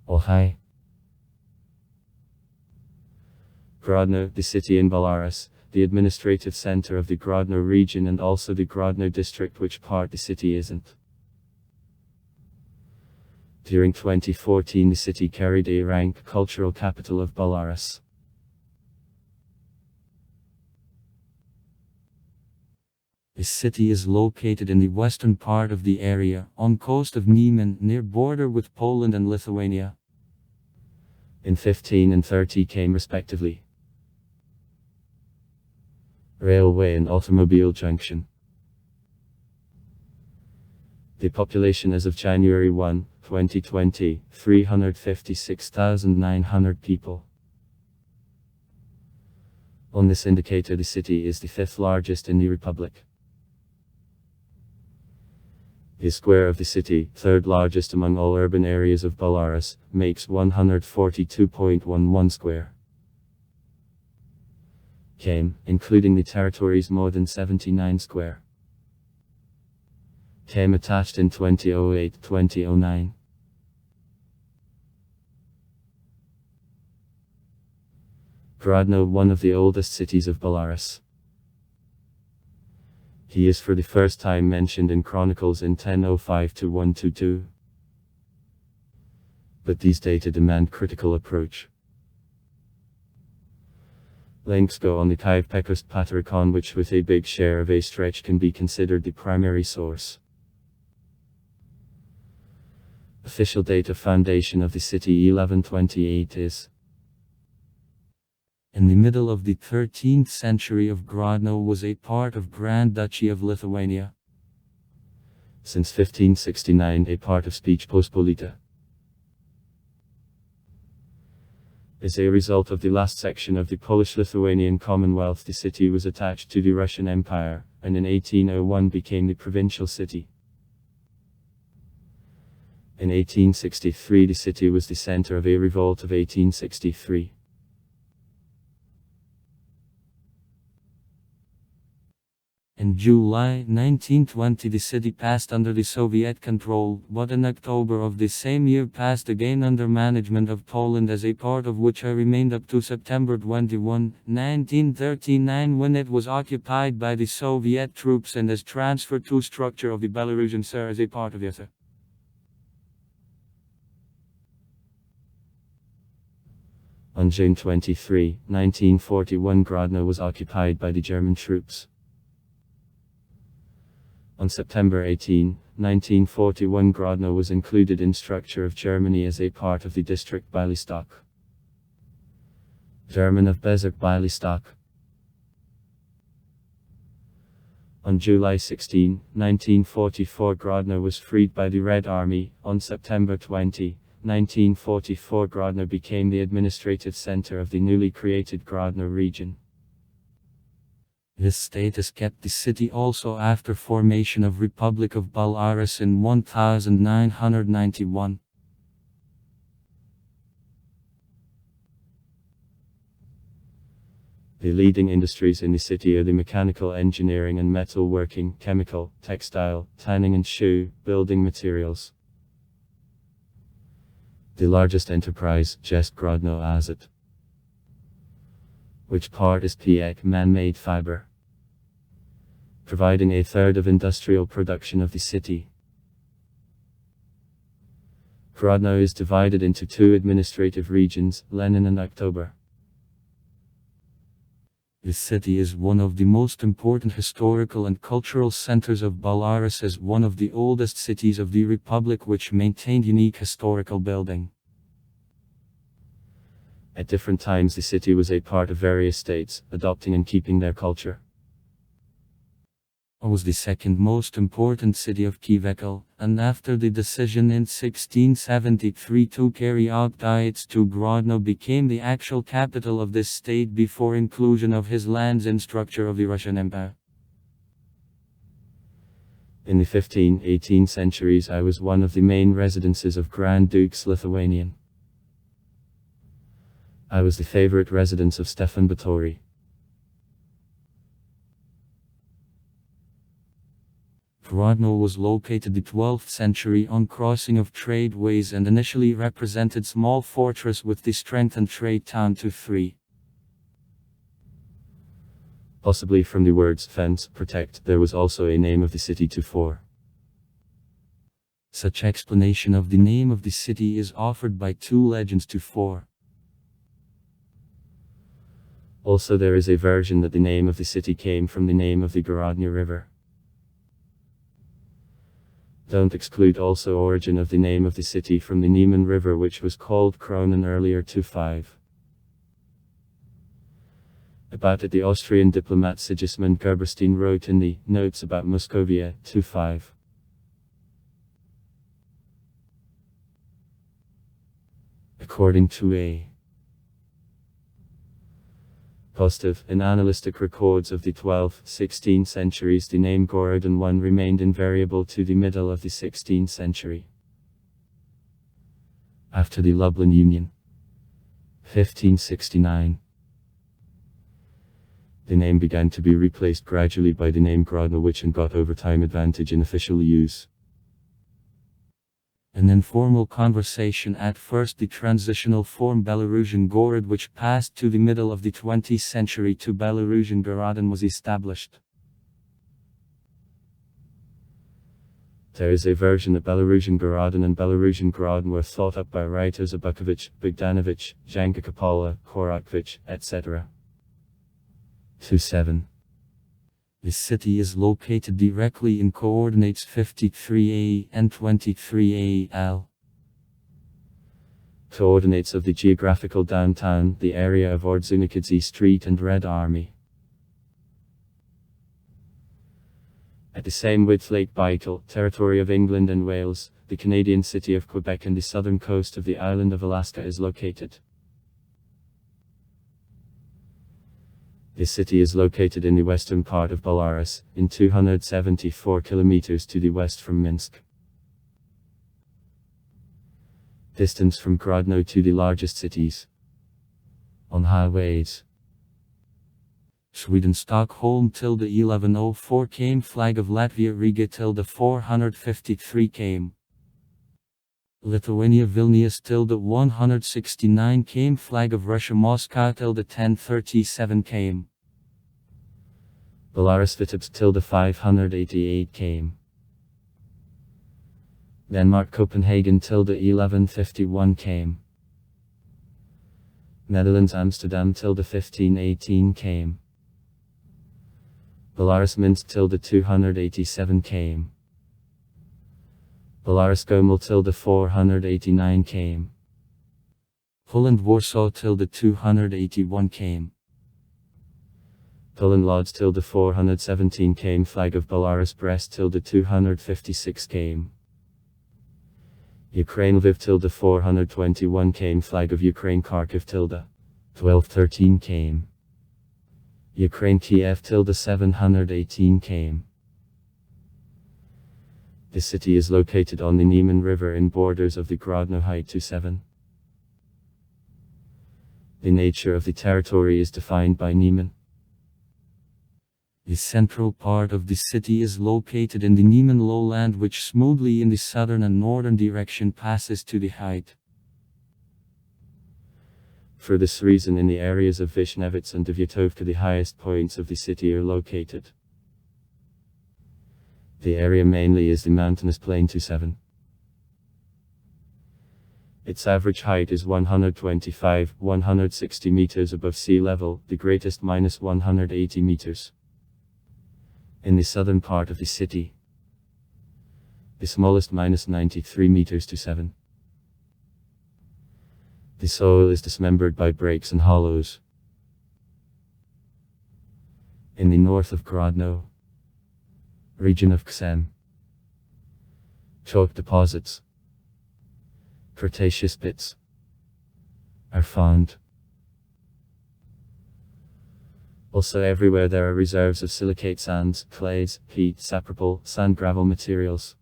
Oh hi. Grodno, the city in Belarus, the administrative center of the Grodno region and also the Grodno district, which part the city isn't. During 2014 the city carried a rank cultural capital of Belarus. The city is located in the western part of the area, on coast of Niemen, near border with Poland and Lithuania. In 15 and 30 came respectively railway and automobile junction. The population as of January 1, 2020, 356,900 people. On this indicator the city is the fifth largest in the republic. The square of the city, third largest among all urban areas of Belarus, makes 142.11 square km, including the territories more than 79 square km attached in 2008-2009. Grodno, one of the oldest cities of Belarus. He is for the first time mentioned in chronicles in 1005-122. But these data demand critical approach. Links go on the Kyiv-Pekost Patrikon, which with a big share of a stretch can be considered the primary source. Official date of foundation of the city 1128 is. In the middle of the 13th century of Grodno was a part of Grand Duchy of Lithuania. Since 1569 a part of Rzeczpospolita. As a result of the last section of the Polish-Lithuanian Commonwealth the city was attached to the Russian Empire, and in 1801 became the provincial city. In 1863 the city was the center of a revolt of 1863. In July 1920 the city passed under the Soviet control, but in October of the same year passed again under management of Poland, as a part of which it remained up to September 21, 1939, when it was occupied by the Soviet troops and is transferred to structure of the Belarusian Tsar as a part of the On June 23, 1941 Grodno was occupied by the German troops. On September 18, 1941 Grodno was included in structure of Germany as a part of the district Bialystok. German of Bezirk Bialystok. On July 16, 1944 Grodno was freed by the Red Army. On September 20, 1944 Grodno became the administrative center of the newly created Grodno region. This status kept the city also after formation of Republic of Belarus in 1991. The leading industries in the city are the mechanical engineering and metalworking, chemical, textile, tanning and shoe, building materials. The largest enterprise, just Grodno Azot. Which part is PEC man-made fiber, providing a third of industrial production of the city. Grodno is divided into two administrative regions, Lenin and October. The city is one of the most important historical and cultural centers of Belarus, as one of the oldest cities of the Republic, which maintained unique historical building. At different times the city was a part of various states, adopting and keeping their culture. It was the second most important city of Kyiv, and after the decision in 1673 to carry out diets to Grodno became the actual capital of this state before inclusion of his lands in structure of the Russian Empire. In the 15th-18th centuries it was one of the main residences of Grand Dukes Lithuanian. It was the favorite residence of Stefan Batory. Grodno was located the 12th century on crossing of trade ways and initially represented small fortress with the strengthened trade town to 3. Possibly from the words fence, protect, there was also a name of the city to 4. Such explanation of the name of the city is offered by 2 legends to 4. Also there is a version that the name of the city came from the name of the Grodno river. Don't exclude also origin of the name of the city from the Niemen River which was called Kronen earlier to 5. About it the Austrian diplomat Sigismund Gerberstein wrote in the Notes about Muscovia, 2-5. According to a positive, in annalistic records of the 12th, 16th centuries the name Gorodon I remained invariable to the middle of the 16th century. After the Lublin Union, 1569, the name began to be replaced gradually by the name Grodno which got over time advantage in official use. An informal conversation at first the transitional form Belarusian Gorod which passed to the middle of the 20th century to Belarusian Gorodon was established. There is a version that Belarusian Gorodon and Belarusian Grodno were thought up by writers Abukovich, Bogdanovich, Janka Kapala, Horakovich, etc. 2-7. The city is located directly in coordinates 53A and 23AL. Coordinates of the geographical downtown, the area of Ordzhonikidze Street and Red Army. At the same width Lake Baikal, territory of England and Wales, the Canadian city of Quebec and the southern coast of the island of Alaska is located. The city is located in the western part of Belarus, in 274 kilometers to the west from Minsk. Distance from Grodno to the largest cities. On highways. Sweden Stockholm tilde 1104 km flag of Latvia Riga tilde 453 km. Lithuania Vilnius tilde 169 km flag of Russia Moscow tilde 1037 km. Belarus Vitebsk tilde 588 km. Denmark Copenhagen tilde 1151 km. Netherlands Amsterdam tilde 1518 km. Belarus Minsk tilde 287 km. Belarus Gomel tilde 489 km. Poland Warsaw tilde 281 km. Poland Lodz tilde 417 km flag of Belarus Brest tilde 256 km. Ukraine Lviv tilde 421 km flag of Ukraine Kharkiv tilde 1213 km. Ukraine Kiev tilde 718 km. The city is located on the Niemen River in borders of the Grodno Height to 7. The nature of the territory is defined by Niemen. The central part of the city is located in the Niemen lowland which smoothly in the southern and northern direction passes to the height. For this reason in the areas of Vishnevets and Devyatovka the highest points of the city are located. The area mainly is the mountainous plain to 7. Its average height is 125-160 meters above sea level, the greatest -180 meters. In the southern part of the city, the smallest -93 meters to 7. The soil is dismembered by breaks and hollows. In the north of Grodno, region of Ksem, chalk deposits, Cretaceous pits are found. Also everywhere there are reserves of silicate sands, clays, peat, sapropel, sand gravel materials.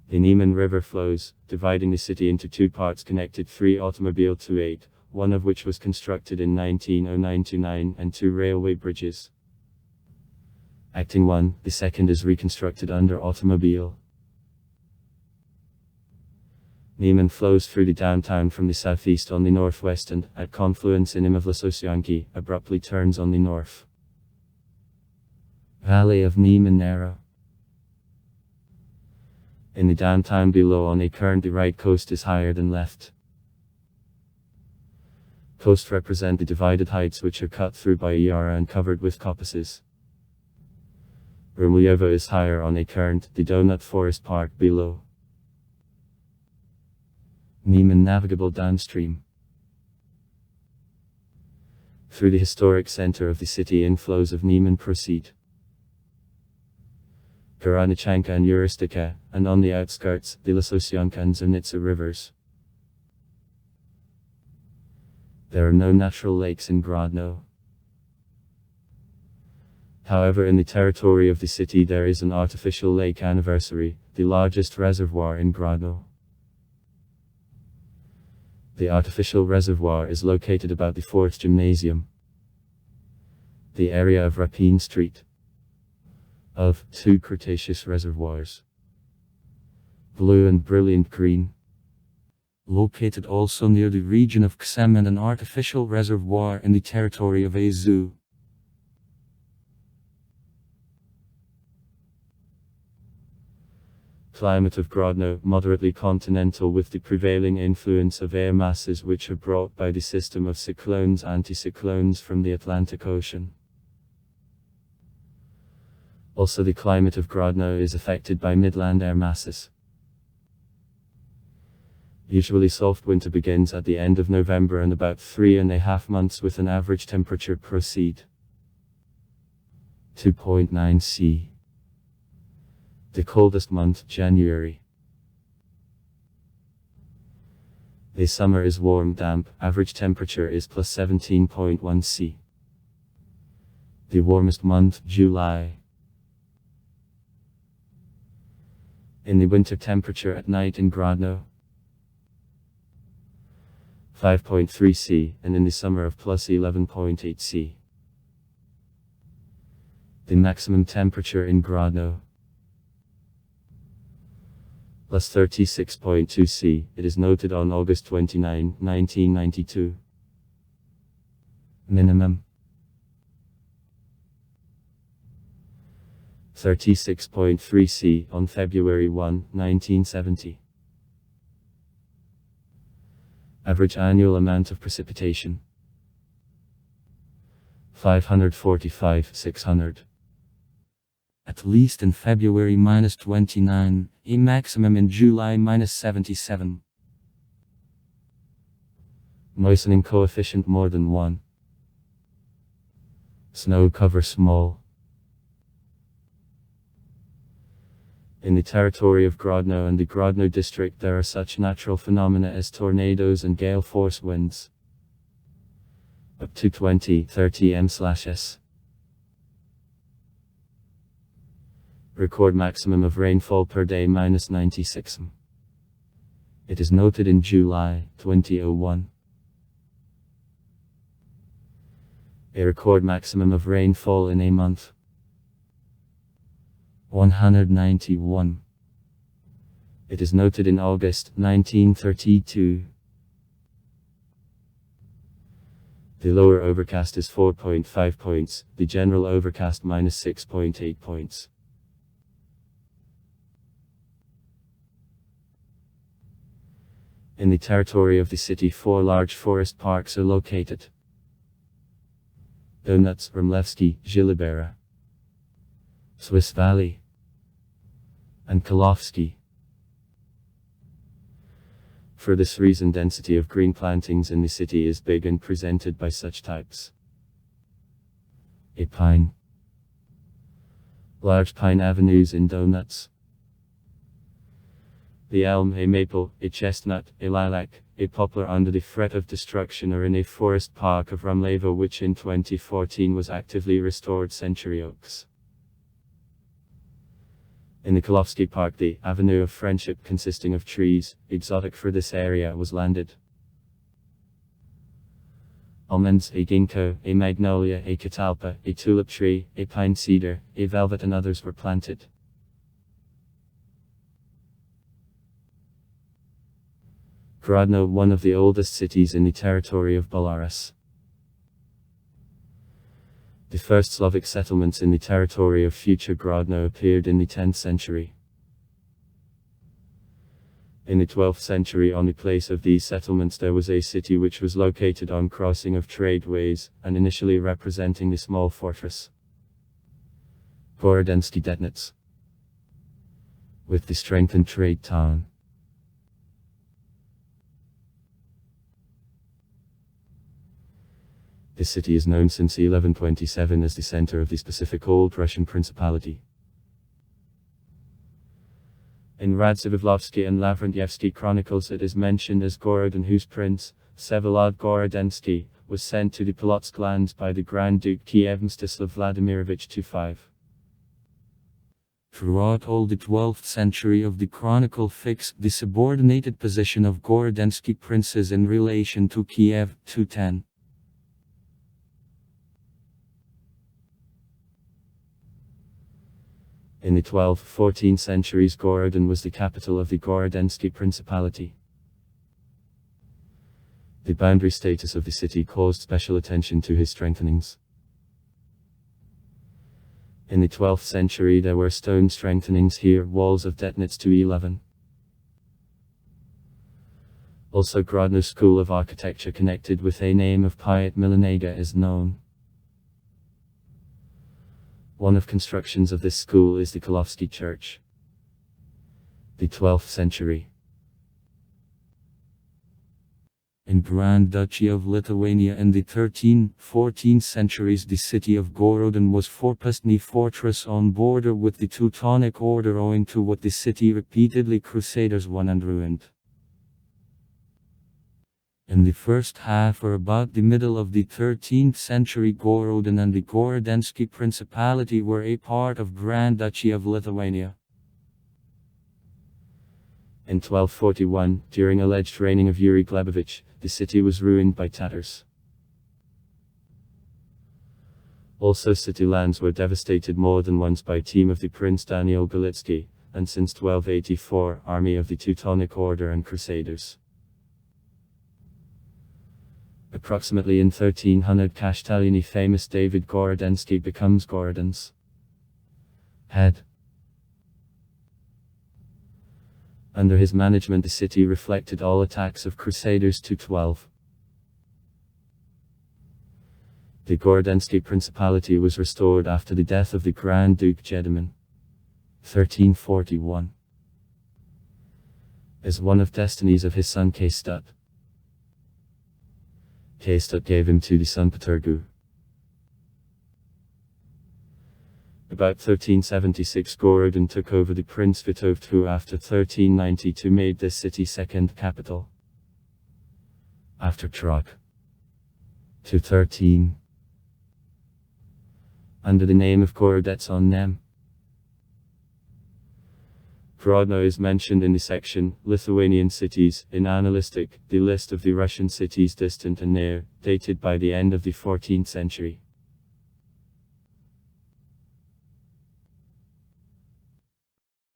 The Niemen River flows, dividing the city into 2 parts connected 3 automobile to 8, one of which was constructed in 1909-9 and 2 railway bridges. Acting 1, the second is reconstructed under automobile. Niemen flows through the downtown from the southeast on the northwest and, at confluence in Imavlasosyanki, abruptly turns on the north. Valley of Niemen narrow. In the downtown below on a current the right coast is higher than left. Coast represent the divided heights which are cut through by a yara and covered with coppices. Rumlyevo is higher on a current, the Donut Forest Park below. Niemen navigable downstream. Through the historic center of the city inflows of Niemen proceed. Garanichanka and Uristica, and on the outskirts, the Lasosyanka and Zernitsa rivers. There are no natural lakes in Grodno. However, in the territory of the city there is an artificial lake Anniversary, the largest reservoir in Grodno. The artificial reservoir is located about the 4th Gymnasium. The area of Rapine Street. Of 2 Cretaceous reservoirs. Blue and brilliant green. Located also near the region of Ksem and an artificial reservoir in the territory of Azu. Climate of Grodno, moderately continental with the prevailing influence of air masses which are brought by the system of cyclones anticyclones from the Atlantic Ocean. Also the climate of Grodno is affected by midland air masses. Usually soft winter begins at the end of November and about 3.5 months with an average temperature proceed 2.9 C. The coldest month, January. The summer is warm damp, average temperature is plus 17.1 C. The warmest month, July. In the winter temperature at night in Grodno 5.3 C, and in the summer of plus 11.8 C. The maximum temperature in Grodno plus 36.2 C, it is noted on August 29, 1992. Minimum 36.3 C on February 1, 1970. Average annual amount of precipitation 545/600. At least in February -29, a maximum in July -77. Moistening coefficient more than 1. Snow cover small. In the territory of Grodno and the Grodno district there are such natural phenomena as tornadoes and gale force winds. Up to 20-30 m/s. Record maximum of rainfall per day -96 m. It is noted in July 2001. A record maximum of rainfall in a month 191. It is noted in August 1932. The lower overcast is 4.5 points, the general overcast -6.8 points. In the territory of the city 4 large forest parks are located. Donuts, Rumlevsky, Zhilibera, Swiss Valley, and Kalovsky. For this reason density of green plantings in the city is big and presented by such types. A pine. Large pine avenues in Donuts. The elm, a maple, a chestnut, a lilac, a poplar under the threat of destruction are in a forest park of Rumlevo which in 2014 was actively restored century oaks. In the Kalovsky Park the Avenue of Friendship consisting of trees, exotic for this area, was landed. almonds, a ginkgo, a magnolia, a catalpa, a tulip tree, a pine cedar, a velvet and others were planted. Grodno, one of the oldest cities in the territory of Belarus. The first Slavic settlements in the territory of future Grodno appeared in the 10th century. In the 12th century, on the place of these settlements there was a city which was located on crossing of tradeways, and initially representing the small fortress Gorodensky Detnitz, with the strengthened trade town. This city is known since 1127 as the center of the specific Old Russian Principality. In Radzivillovsky and Lavrentyevsky chronicles it is mentioned as Gorodin, whose prince, Vsevolod Gorodensky, was sent to the Polotsk lands by the Grand Duke Kiev Mstislav Vladimirovich II. Throughout all the 12th century of the chronicle fixed the subordinated position of Gorodensky princes in relation to Kiev. 210. In the 12th-14th centuries, Gorodin was the capital of the Gorodensky Principality. The boundary status of the city caused special attention to his strengthenings. In the 12th century there were stone strengthenings here, walls of Detnitz 211. Also Grodno school of architecture connected with a name of Piet Milanega is known. One of constructions of this school is the Kolovsky Church. The 12th century. In Grand Duchy of Lithuania in the 13th-14th centuries, the city of Gorodin was fortressny fortress on border with the Teutonic Order, owing to what the city repeatedly Crusaders won and ruined. In the first half or about the middle of the 13th century, Gorodin and the Gorodensky Principality were a part of Grand Duchy of Lithuania. In 1241, during alleged reigning of Yuri Glebovich, the city was ruined by Tatars. Also city lands were devastated more than once by team of the Prince Daniel Golitsky, and since 1284, army of the Teutonic Order and Crusaders. Approximately in 1300, Kashtalyny famous David Gorodensky becomes Gorodin's head. Under his management the city reflected all attacks of Crusaders to 12. The Gorodensky Principality was restored after the death of the Grand Duke Gedimin, 1341, as one of destinies of his son Kaystup. Kaystup gave him to the son Petergu. About 1376, Gorodin took over the Prince Vitovt, who after 1392 made this city second capital after Truk. 213. Under the name of Gorodets on Nem. Grodno is mentioned in the section, Lithuanian cities, in Analytic, the list of the Russian cities distant and near, dated by the end of the 14th century.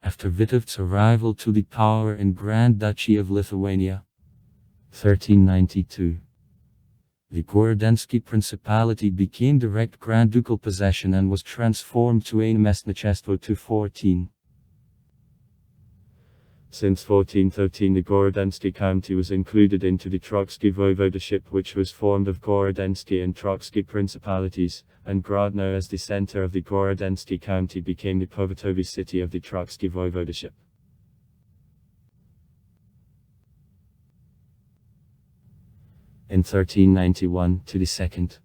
After Vitovt's arrival to the power in Grand Duchy of Lithuania, 1392, the Gorodensky Principality became direct Grand Ducal possession and was transformed to a namestnichestvo 214. Since 1413 the Gorodensky county was included into the Trotsky voivodeship, which was formed of Gorodensky and Trotsky principalities, and Grodno as the center of the Gorodensky county became the powiatowy city of the Trotsky voivodeship. In 1391 to the second,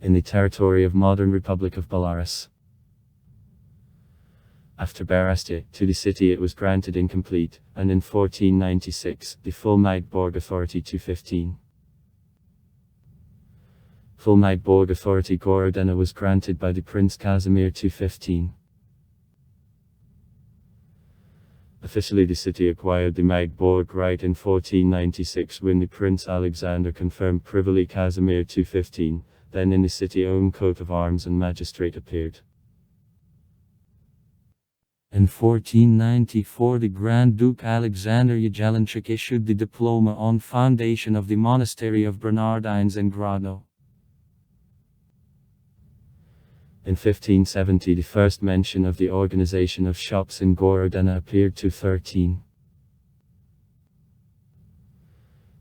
in the territory of modern Republic of Belarus. After Berastia, to the city it was granted incomplete, and in 1496, the full Maidborg authority 215. Full Maidborg authority Gorodena was granted by the Prince Casimir 215. Officially the city acquired the Magdeburg right in 1496 when the Prince Alexander confirmed privily Casimir 215, then in the city-owned coat of arms and magistrate appeared. In 1494 the Grand Duke Alexander Jagiellończyk issued the diploma on foundation of the monastery of Bernardines in Grodno. In 1570 the first mention of the organization of shops in Grodno appeared to 13.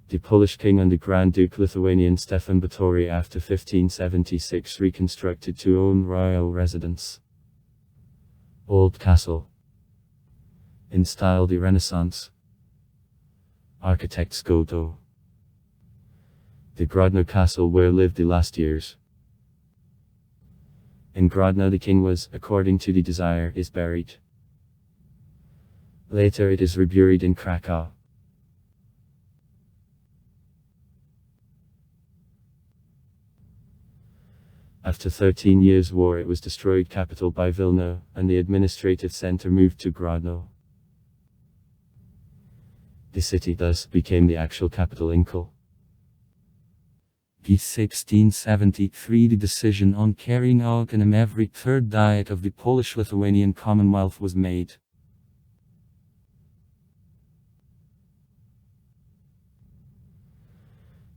The Polish king and the Grand Duke Lithuanian Stefan Batory after 1576 reconstructed two own royal residence. Old Castle. In style the Renaissance. Architect Grodno. The Grodno Castle where lived the last years. In Grodno the king was, according to the desire, is buried. Later it is reburied in Krakow. After 13 years' war it was destroyed capital by Vilna, and the administrative center moved to Grodno. The city thus became the actual capital in Kol. In 1673 the decision on carrying out in every third diet of the Polish-Lithuanian Commonwealth was made.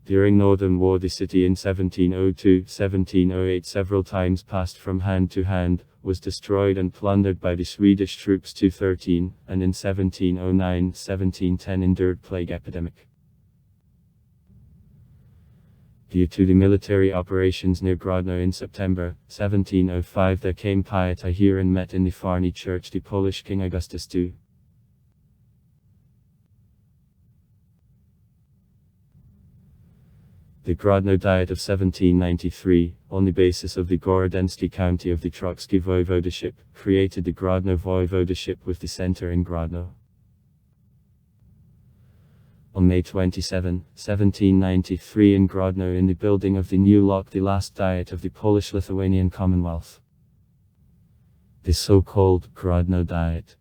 During Northern War the city in 1702-1708 several times passed from hand to hand, was destroyed and plundered by the Swedish troops 213, and in 1709-1710 endured plague epidemic. Due to the military operations near Grodno in September 1705 there came piety here and met in the Farny church the Polish King Augustus II. The Grodno Diet of 1793, on the basis of the Gorodensky county of the Trotsky voivodeship, created the Grodno voivodeship with the center in Grodno. On May 27, 1793 in Grodno in the building of the new lock the last Diet of the Polish-Lithuanian Commonwealth. The so-called Grodno Diet,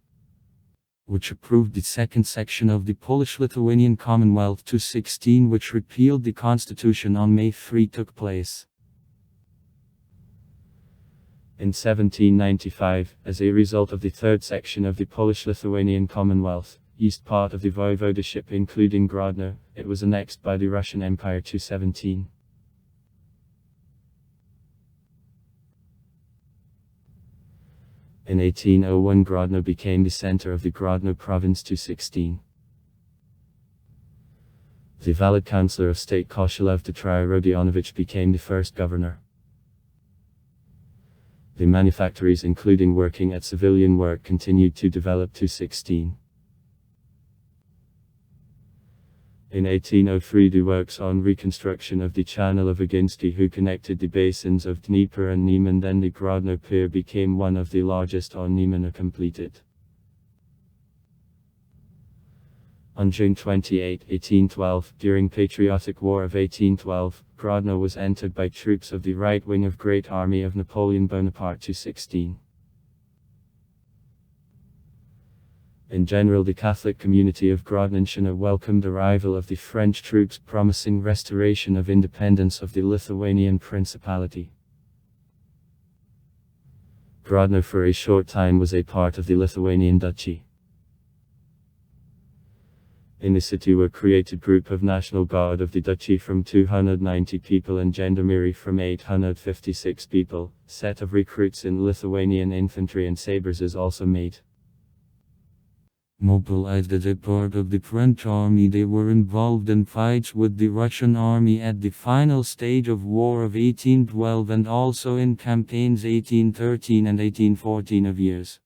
which approved the second section of the Polish-Lithuanian Commonwealth 216 which repealed the constitution on May 3 took place. In 1795, as a result of the third section of the Polish-Lithuanian Commonwealth, east part of the voivodeship including Grodno, it was annexed by the Russian Empire 217. In 1801 Grodno became the center of the Grodno province 216. The valid councillor of state Koshelev Tatrai Rodionovich became the first governor. The manufactories including working at civilian work continued to develop 216. In 1803 the works on reconstruction of the channel of Oginsky who connected the basins of Dnieper and Niemen then the Grodno pier became one of the largest on Niemen are completed. On June 28, 1812, during Patriotic War of 1812, Grodno was entered by troops of the right wing of Great Army of Napoleon Bonaparte 216. In general the Catholic community of Grodnenshina welcomed the arrival of the French troops promising restoration of independence of the Lithuanian Principality. Grodno for a short time was a part of the Lithuanian Duchy. In the city were created group of National Guard of the Duchy from 290 people and Gendarmerie from 856 people, set of recruits in Lithuanian infantry and sabres is also made. Mobilized as a part of the French army they were involved in fights with the Russian army at the final stage of War of 1812 and also in campaigns 1813 and 1814 of years.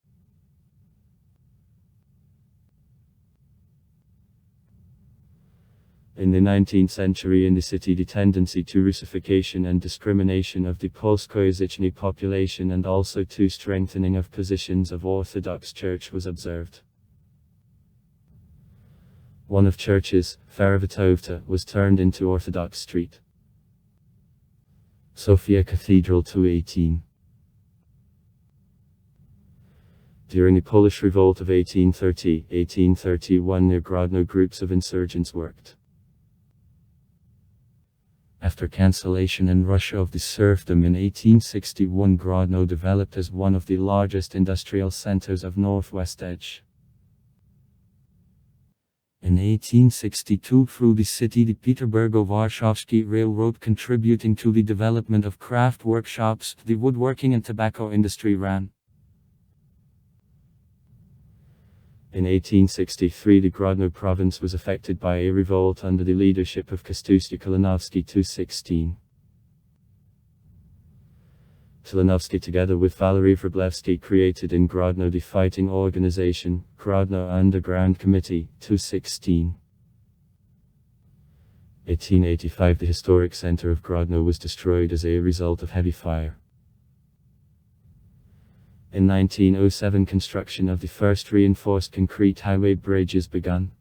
In the 19th century in the city the tendency to Russification and discrimination of the Polskoязычny population and also to strengthening of positions of Orthodox Church was observed. One of churches, Faravitovta, was turned into Orthodox Street. Sofia Cathedral 218. During the Polish Revolt of 1830-1831 near Grodno, groups of insurgents worked. After cancellation in Russia of the serfdom in 1861, Grodno developed as one of the largest industrial centers of Northwest Edge. In 1862, through the city, the Petersburgo-Warszawski Railroad, contributing to the development of craft workshops, the woodworking and tobacco industry ran. In 1863, the Grodno province was affected by a revolt under the leadership of Kosciuszko Kalinowski 216. Kalinowski, together with Valery Wróblewski, created in Grodno the fighting organization, Grodno Underground Committee, 216. 1885, the historic center of Grodno was destroyed as a result of heavy fire. In 1907, construction of the first reinforced concrete highway bridge begun.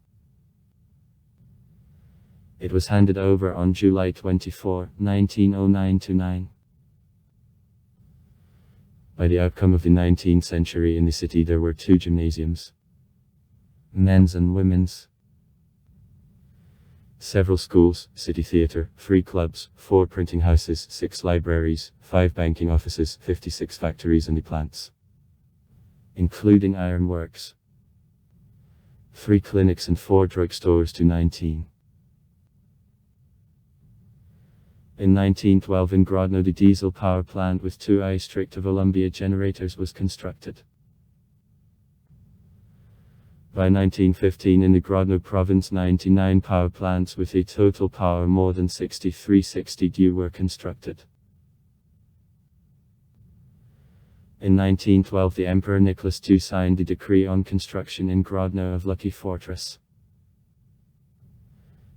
It was handed over on July 24, 1909-9. By the outcome of the 19th century in the city, there were 2 gymnasiums, men's and women's, several schools, city theater, 3 clubs, 4 printing houses, 6 libraries, 5 banking offices, 56 factories and plants, including ironworks, 3 clinics and 4 drugstores to 19. In 1912 in Grodno, the diesel power plant with 2 I-Strict Columbia generators was constructed. By 1915 in the Grodno province, 99 power plants with a total power more than 6360 GW were constructed. In 1912 the Emperor Nicholas II signed the decree on construction in Grodno of Lucky Fortress.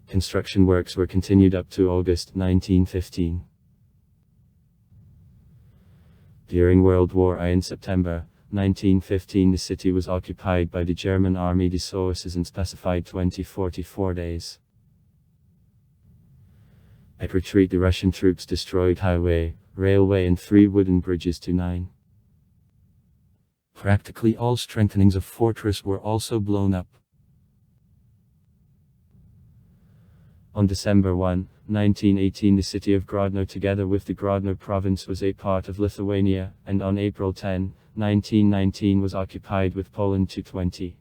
Construction works were continued up to August 1915. During World War I in September 1915 the city was occupied by the German army. The sources specified 44 days. At retreat the Russian troops destroyed highway, railway and 3 wooden bridges to 9. Practically all strengthenings of fortress were also blown up. On December 1, 1918 the city of Grodno together with the Grodno province was a part of Lithuania, and on April 10, 1919 was occupied with Poland to 20.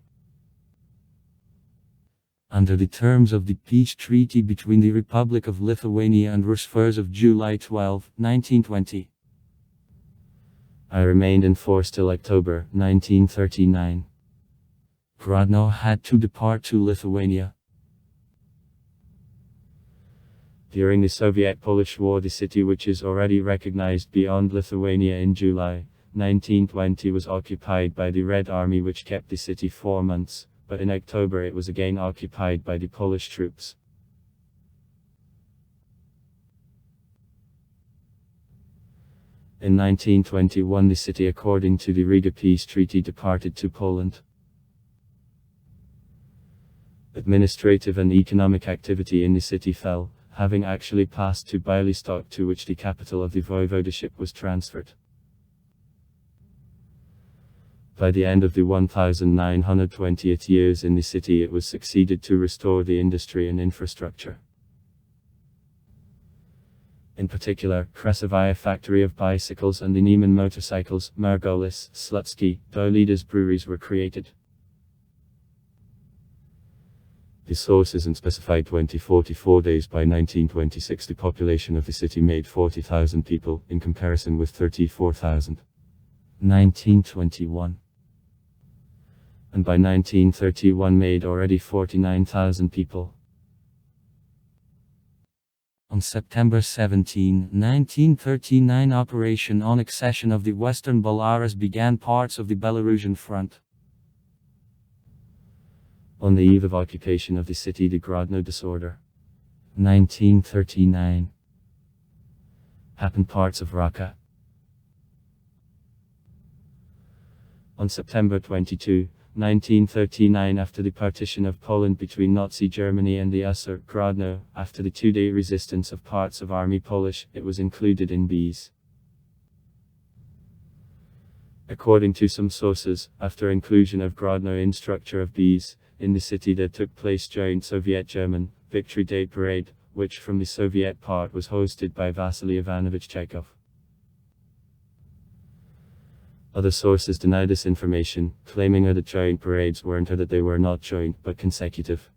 Under the terms of the peace treaty between the Republic of Lithuania and Rus of July 12, 1920. I remained in force till October 1939. Grodno had to depart to Lithuania. During the Soviet-Polish War the city, which is already recognized beyond Lithuania in July 1920, was occupied by the Red Army, which kept the city 4 months, but in October it was again occupied by the Polish troops. In 1921 the city, according to the Riga Peace Treaty, departed to Poland. Administrative and economic activity in the city fell, having actually passed to Białystok, to which the capital of the voivodeship was transferred. By the end of the 1920th years in the city it was succeeded to restore the industry and infrastructure. In particular, Kresovaya factory of bicycles and the Nieman motorcycles, Margolis, Slutsky, Dolida's breweries were created. The sources specified 44 days. By 1926 the population of the city made 40,000 people, in comparison with 34,000. 1921. And by 1931 made already 49,000 people. On September 17, 1939 Operation Annexation of the Western Belarus began parts of the Belarusian front. On the eve of occupation of the city, the Grodno disorder, 1939, happened parts of Raqqa. On September 22, 1939, after the partition of Poland between Nazi Germany and the USSR, Grodno, after the 2-day resistance of parts of Army Polish, it was included in B's. According to some sources, after inclusion of Grodno in structure of Bs, in the city there took place joint Soviet-German Victory Day Parade, which from the Soviet part was hosted by Vasily Ivanovich Chekhov. Other sources deny this information, claiming that joint parades weren't or that they were not joint but consecutive.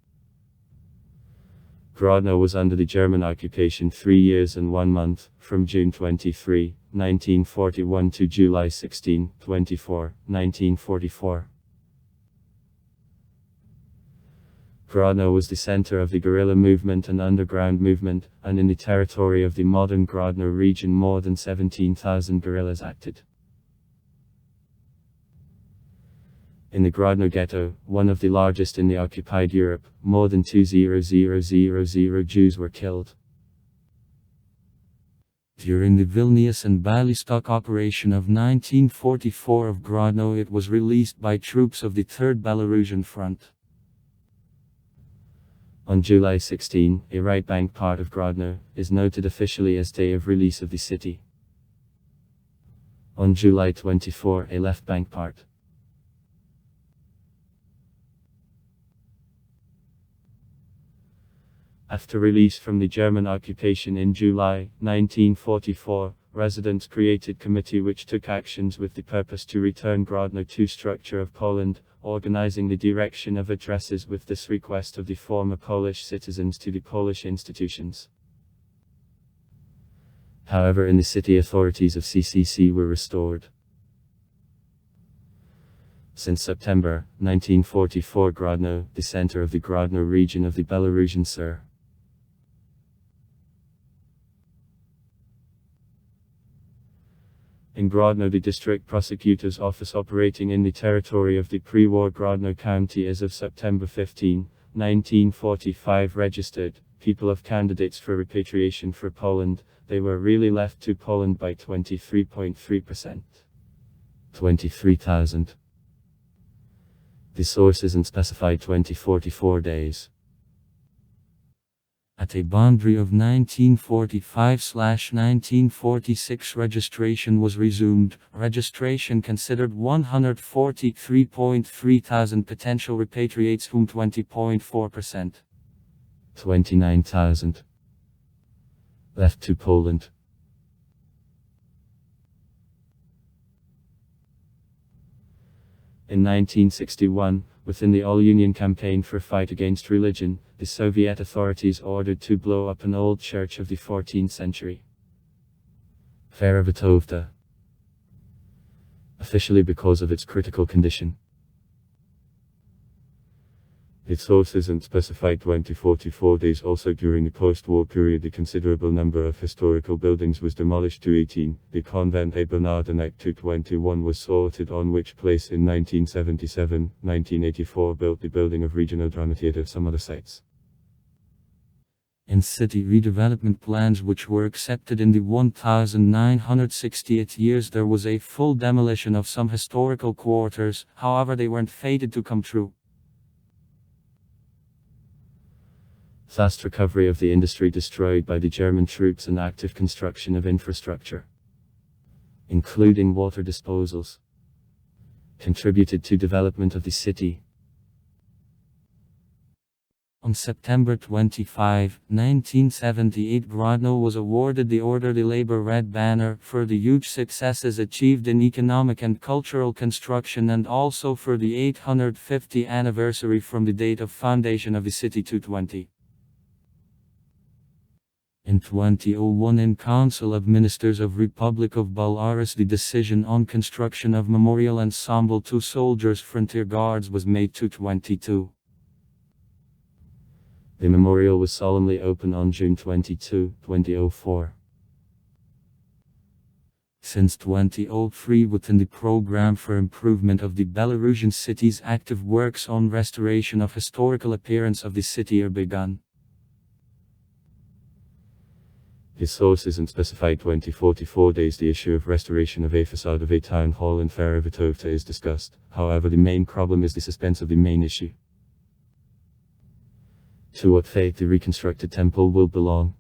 Grodno was under the German occupation 3 years and 1 month, from June 23, 1941 to July 16, 1944. Grodno was the center of the guerrilla movement and underground movement, and in the territory of the modern Grodno region more than 17,000 guerrillas acted. In the Grodno ghetto, one of the largest in the occupied Europe, more than 2,000 Jews were killed. During the Vilnius and Bialystok operation of 1944 of Grodno, it was released by troops of the Third Belarusian Front. On July 16, a right bank part of Grodno is noted officially as day of release of the city. On July 24, a left bank part. After release from the German occupation in July 1944, residents created committee which took actions with the purpose to return Grodno to structure of Poland, organizing the direction of addresses with this request of the former Polish citizens to the Polish institutions. However, in the city authorities of CCC were restored. Since September 1944, Grodno, the center of the Grodno region of the Belarusian Sur. In Grodno, the district prosecutor's office operating in the territory of the pre-war Grodno county as of September 15, 1945 registered people of candidates for repatriation for Poland. They were really left to Poland by 23.3%. 23,000. The source isn't specified. 2044 days. At a boundary of 1945/1946 registration was resumed. Registration considered 143.3 thousand potential repatriates whom 20.4%. 29,000. Left to Poland. In 1961, within the All-Union campaign for fight against religion, the Soviet authorities ordered to blow up an old church of the 14th century. Ferevitovta. Officially because of its critical condition. Its source isn't specified. 2044 days. Also during the post-war period, a considerable number of historical buildings was demolished to 18. The convent A Bernardinec to 21 was sorted on, which place in 1977, 1984 built the building of Regional Drama Theatre. Some other sites. In city redevelopment plans which were accepted in the 1968 years, there was a full demolition of some historical quarters, however they weren't fated to come true. Fast recovery of the industry destroyed by the German troops and active construction of infrastructure, including water disposals, contributed to development of the city. On September 25, 1978, Grodno was awarded the Order de Labor Red Banner for the huge successes achieved in economic and cultural construction, and also for the 850th anniversary from the date of foundation of the city to 20. In 2001, in Council of Ministers of Republic of Belarus, the decision on construction of memorial ensemble to soldiers frontier guards was made to 22. The memorial was solemnly opened on June 22, 2004. Since 2003, within the program for improvement of the Belarusian cities, active works on restoration of historical appearance of the city are begun. His source isn't specified. 2044 days. The issue of restoration of a facade of a town hall in Ferevitovta is discussed, however the main problem is the suspense of the main issue. To what fate the reconstructed temple will belong.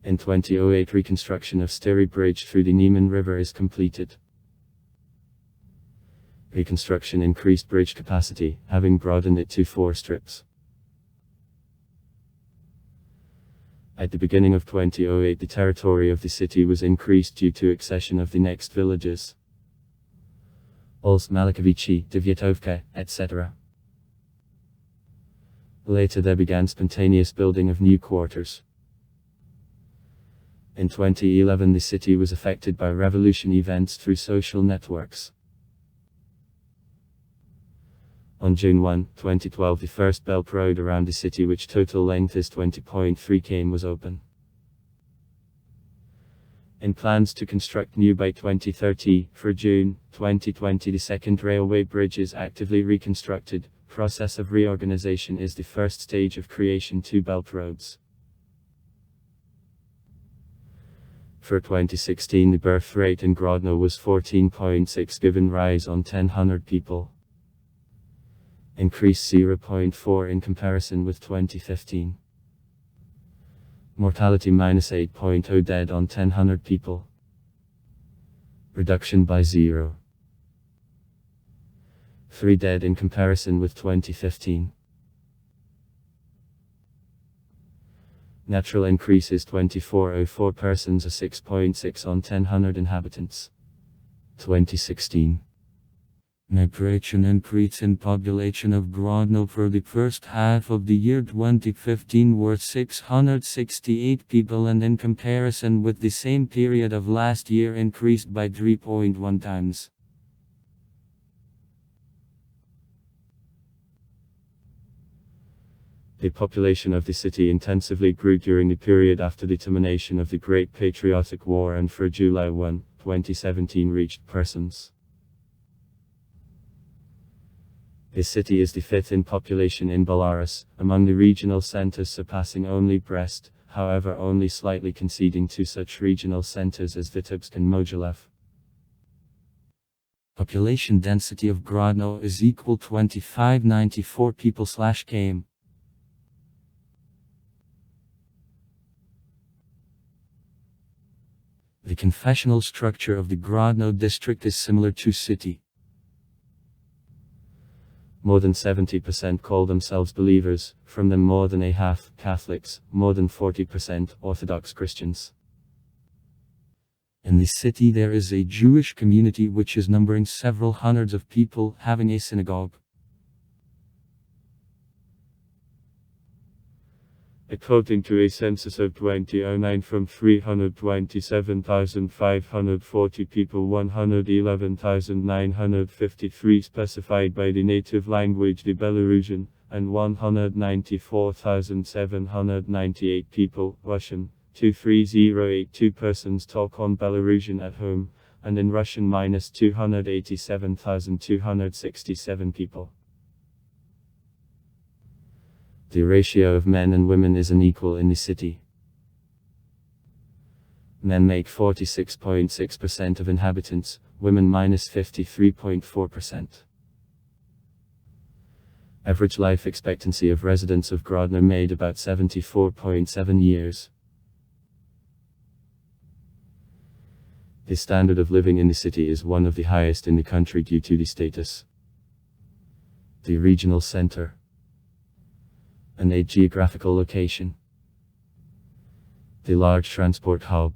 In 2008, reconstruction of Styry Bridge through the Niemen River is completed. Reconstruction increased bridge capacity, having broadened it to 4 strips. At the beginning of 2008, the territory of the city was increased due to accession of the next villages. Ols Malakavici, Devyatovka, etc. Later there began spontaneous building of new quarters. In 2011 the city was affected by revolution events through social networks. On June 1, 2012 the first belt road around the city, which total length is 20.3 km, was open. In plans to construct new by 2030, for June 2020 the second railway bridge is actively reconstructed. Process of reorganization is the first stage of creation 2 belt roads. For 2016 the birth rate in Grodno was 14.6 given rise on 1,000 people. Increase 0.4 in comparison with 2015. Mortality -8.0 dead on 1,000 people. Reduction by 0.3 dead in comparison with 2015. Natural increase is 24.04 persons or 6.6 on 1,000 inhabitants. 2016. Migration increase in population of Grodno for the first half of the year 2015 were 668 people, and in comparison with the same period of last year increased by 3.1 times. The population of the city intensively grew during the period after the termination of the Great Patriotic War, and for July 1, 2017 reached persons. The city is the 5th in population in Belarus, among the regional centers, surpassing only Brest, however only slightly conceding to such regional centers as Vitebsk and Mogilev. Population density of Grodno is equal 2594 people/km. The confessional structure of the Grodno district is similar to city. More than 70% call themselves believers, from them more than a half Catholics, more than 40% Orthodox Christians. In the city there is a Jewish community which is numbering several hundreds of people, having a synagogue. According to a census of 2009, from 327,540 people, 111,953 specified by the native language the Belarusian, and 194,798 people, Russian. 23082 persons talk on Belarusian at home, and in Russian -287,267 people. The ratio of men and women is unequal in the city. Men make 46.6% of inhabitants, women -53.4%. Average life expectancy of residents of Grodno made about 74.7 years. The standard of living in the city is one of the highest in the country due to the status, the regional center, and a geographical location, the large transport hub.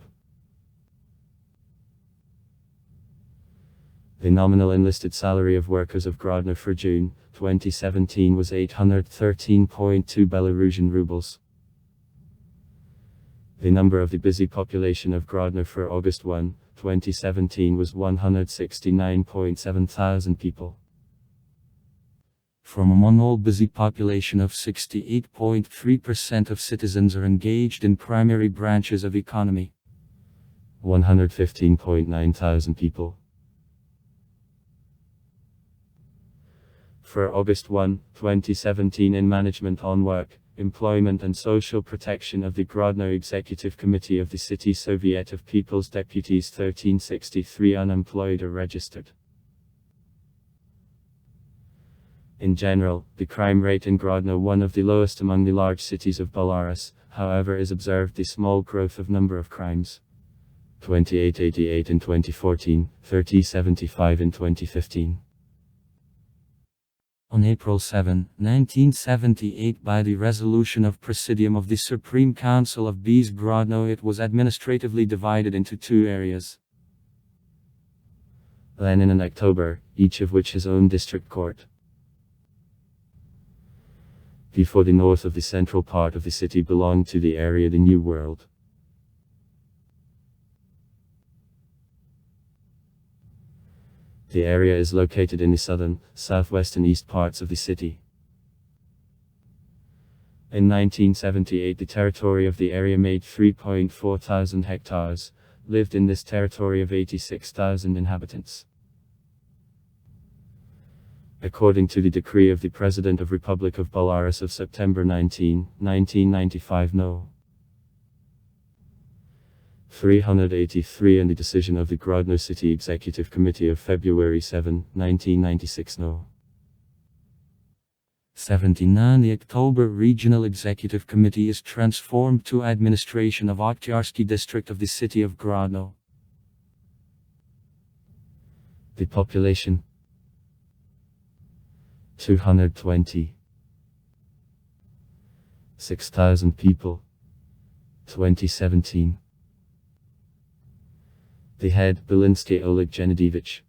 The nominal enlisted salary of workers of Grodno for June 2017 was 813.2 Belarusian rubles. The number of the busy population of Grodno for August 1, 2017 was 169.7 thousand people. From among all busy population of 68.3% of citizens are engaged in primary branches of economy. 115.9 thousand people. For August 1, 2017 in Management on Work, Employment and Social Protection of the Grodno Executive Committee of the City Soviet of People's Deputies 1363 unemployed are registered. In general, the crime rate in Grodno, one of the lowest among the large cities of Belarus, however, is observed the small growth of number of crimes. 2888 in 2014, 3075 in 2015. On April 7, 1978, by the resolution of Presidium of the Supreme Council of Bees Grodno, it was administratively divided into two areas. Lenin and October, each of which his own district court. Before the north of the central part of the city belonged to the area the New World. The area is located in the southern, southwest and east parts of the city. In 1978, the territory of the area made 3.4 thousand hectares, lived in this territory of 86,000 inhabitants. According to the decree of the President of Republic of Belarus of September 19, 1995 No. 383 and the decision of the Grodno City Executive Committee of February 7, 1996 No. 79 The October Regional Executive Committee is transformed to administration of Oktyarsky district of the city of Grodno. The population 220. 6,000 people. 2017. The head, Belinsky Oleg Genadevich.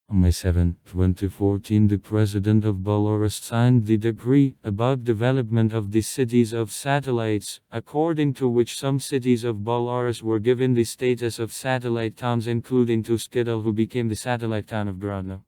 On May 7, 2014, the President of Belarus signed the decree about development of the cities of satellites, according to which some cities of Belarus were given the status of satellite towns, including Tuskidal, who became the satellite town of Grodno.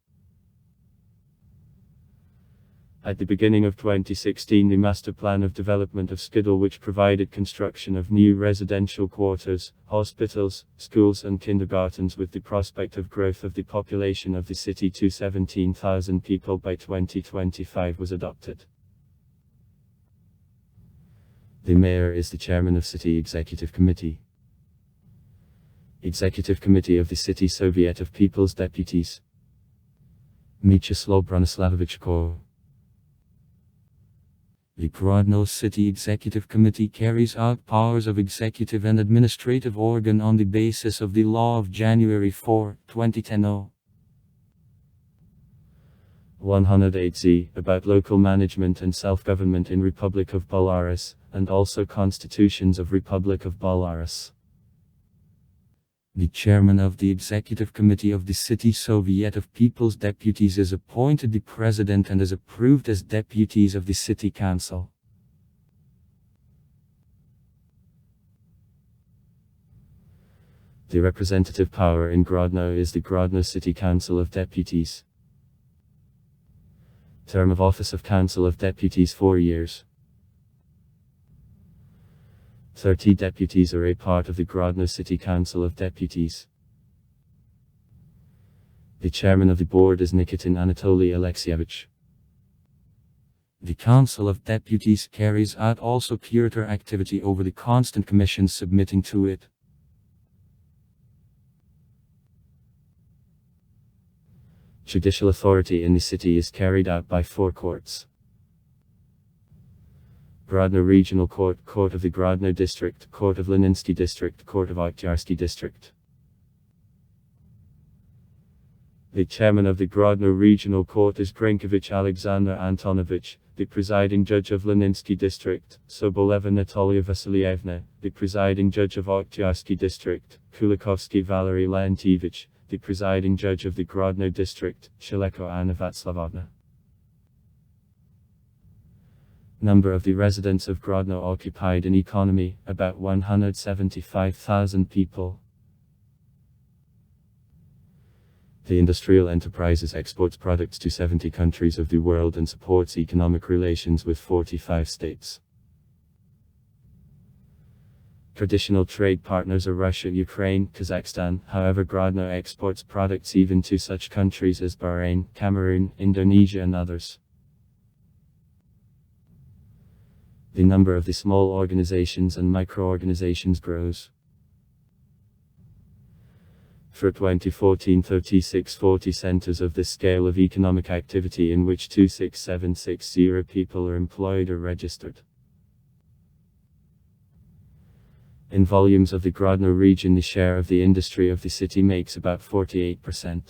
At the beginning of 2016, the Master Plan of Development of Skidal, which provided construction of new residential quarters, hospitals, schools and kindergartens with the prospect of growth of the population of the city to 17,000 people by 2025, was adopted. The mayor is the chairman of City Executive Committee. Executive Committee of the City Soviet of People's Deputies. Mieczyslaw Bronislavovich Ko. The Grodno City Executive Committee carries out powers of executive and administrative organ on the basis of the law of January 4, 2010 No. 108Z, about local management and self-government in Republic of Belarus, and also constitutions of Republic of Belarus. The chairman of the Executive Committee of the City Soviet of People's Deputies is appointed the president and is approved as deputies of the City Council. The representative power in Grodno is the Grodno City Council of Deputies. Term of office of Council of Deputies 4 years. 30 deputies are a part of the Grodno City Council of Deputies. The chairman of the board is Nikitin Anatoly Alexievich. The Council of Deputies carries out also curator activity over the constant commissions submitting to it. Judicial authority in the city is carried out by 4 courts. Grodno Regional Court, Court of the Grodno District, Court of Leninsky District, Court of Oktyarsky District. The chairman of the Grodno Regional Court is Grinkovich Alexander Antonovich, the presiding judge of Leninsky District, Soboleva Natalia Vasilievna, the presiding judge of Oktyarsky District, Kulikovsky Valery Leontievich, the presiding judge of the Grodno District, Shileko Anna Vatslavovna. Number of the residents of Grodno occupied in economy, about 175,000 people. The industrial enterprises exports products to 70 countries of the world and supports economic relations with 45 states. Traditional trade partners are Russia, Ukraine, Kazakhstan. However, Grodno exports products even to such countries as Bahrain, Cameroon, Indonesia and others. The number of the small organizations and micro-organizations grows. For 2014, 3640 centers of this scale of economic activity in which 26760 people are employed or registered. In volumes of the Grodno region, the share of the industry of the city makes about 48%.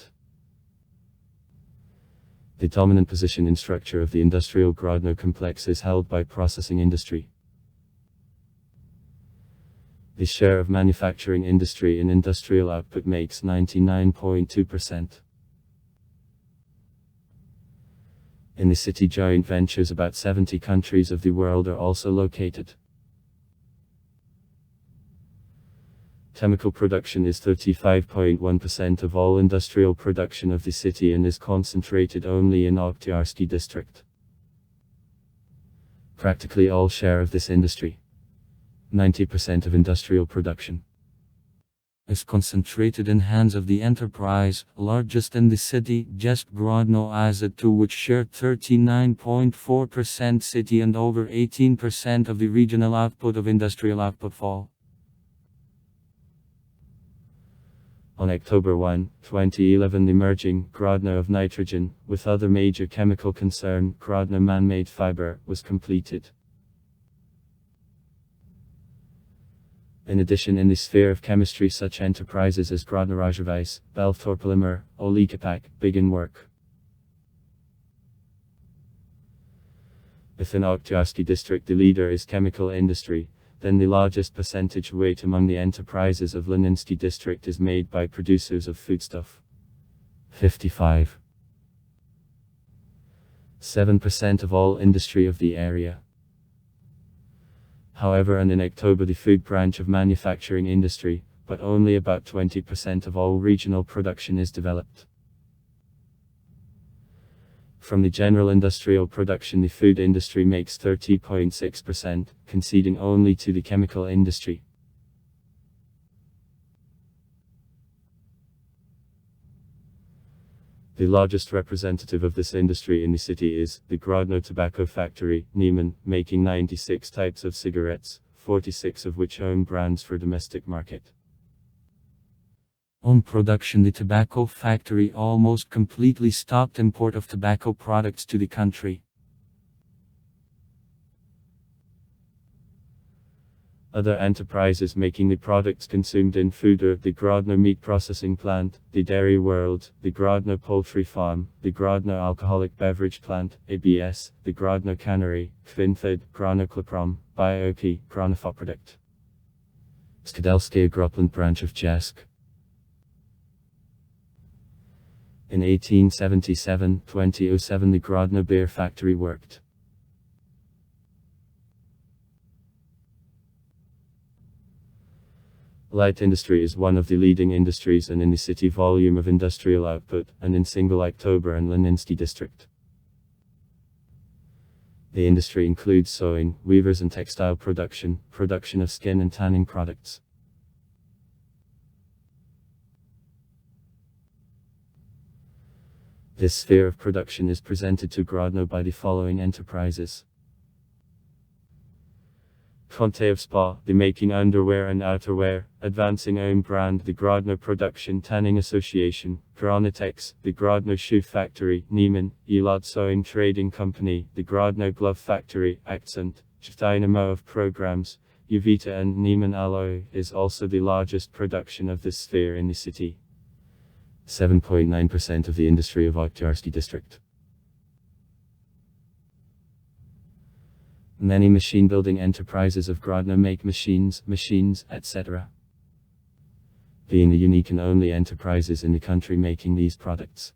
The dominant position in structure of the industrial Grodno complex is held by processing industry. The share of manufacturing industry in industrial output makes 99.2%. In the city joint ventures, about 70 countries of the world are also located. Chemical production is 35.1% of all industrial production of the city and is concentrated only in Oktyarsky district. Practically all share of this industry, 90% of industrial production, is concentrated in hands of the enterprise, largest in the city, just Grodno AZ2, which shared 39.4% city and over 18% of the regional output of industrial output fall. On October 1, 2011, the merging Grodno of nitrogen with other major chemical concern Grodno man-made fiber was completed. In addition, in the sphere of chemistry, such enterprises as Grodno Razhvice, Belthor Polymer, Olikapak begin work. Within Oktyarsky district, the leader is chemical industry. Then the largest percentage weight among the enterprises of Leninsky district is made by producers of foodstuff. 55.7% of all industry of the area. However, and in October, the food branch of manufacturing industry, but only about 20% of all regional production is developed. From the general industrial production, the food industry makes 30.6%, conceding only to the chemical industry. The largest representative of this industry in the city is the Grodno Tobacco Factory, Nieman, making 96 types of cigarettes, 46 of which own brands for domestic market. On production, the tobacco factory almost completely stopped import of tobacco products to the country. Other enterprises making the products consumed in food are the Grodno Meat Processing Plant, the Dairy World, the Grodno Poultry Farm, the Grodno Alcoholic Beverage Plant, ABS, the Grodno Cannery, Kvinfed, Grodno BioP, Grodno Product. Skadelsky Gropland branch of Jesk. In 1877-2007 the Grodno Beer Factory worked. Light industry is one of the leading industries and in the city volume of industrial output, and in single October and Leninsky district. The industry includes sewing, weavers and textile production, production of skin and tanning products. This sphere of production is presented to Grodno by the following enterprises. Kontev Spa, the making underwear and outerwear, advancing own brand, the Grodno Production Tanning Association, Gronitex, the Grodno Shoe Factory, Nieman, Elad Sewing Trading Company, the Grodno Glove Factory, Accent, Dynamo of Programs, Uvita and Nieman Alloy is also the largest production of this sphere in the city. 7.9% of the industry of Oktyarsky district. Many machine building enterprises of Grodno make machines, etc. Being the unique and only enterprises in the country making these products.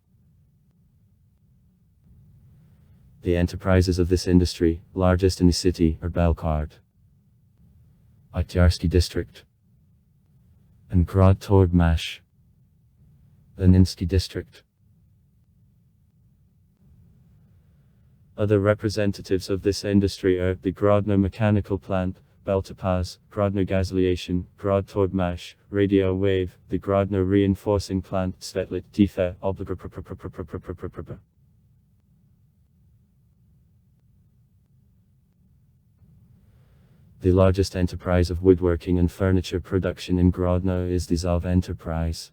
The enterprises of this industry, largest in the city, are Belkard, Oktyarsky district, and Grodno Leninsky district. Other representatives of this industry are the Grodno Mechanical Plant, Beltopaz, Grodno Gazoliation, Grodtorgmash, Radio Wave, the Grodno Reinforcing Plant, Svetlit Tifa, Obliga. The largest enterprise of woodworking and furniture production in Grodno is the Zov enterprise.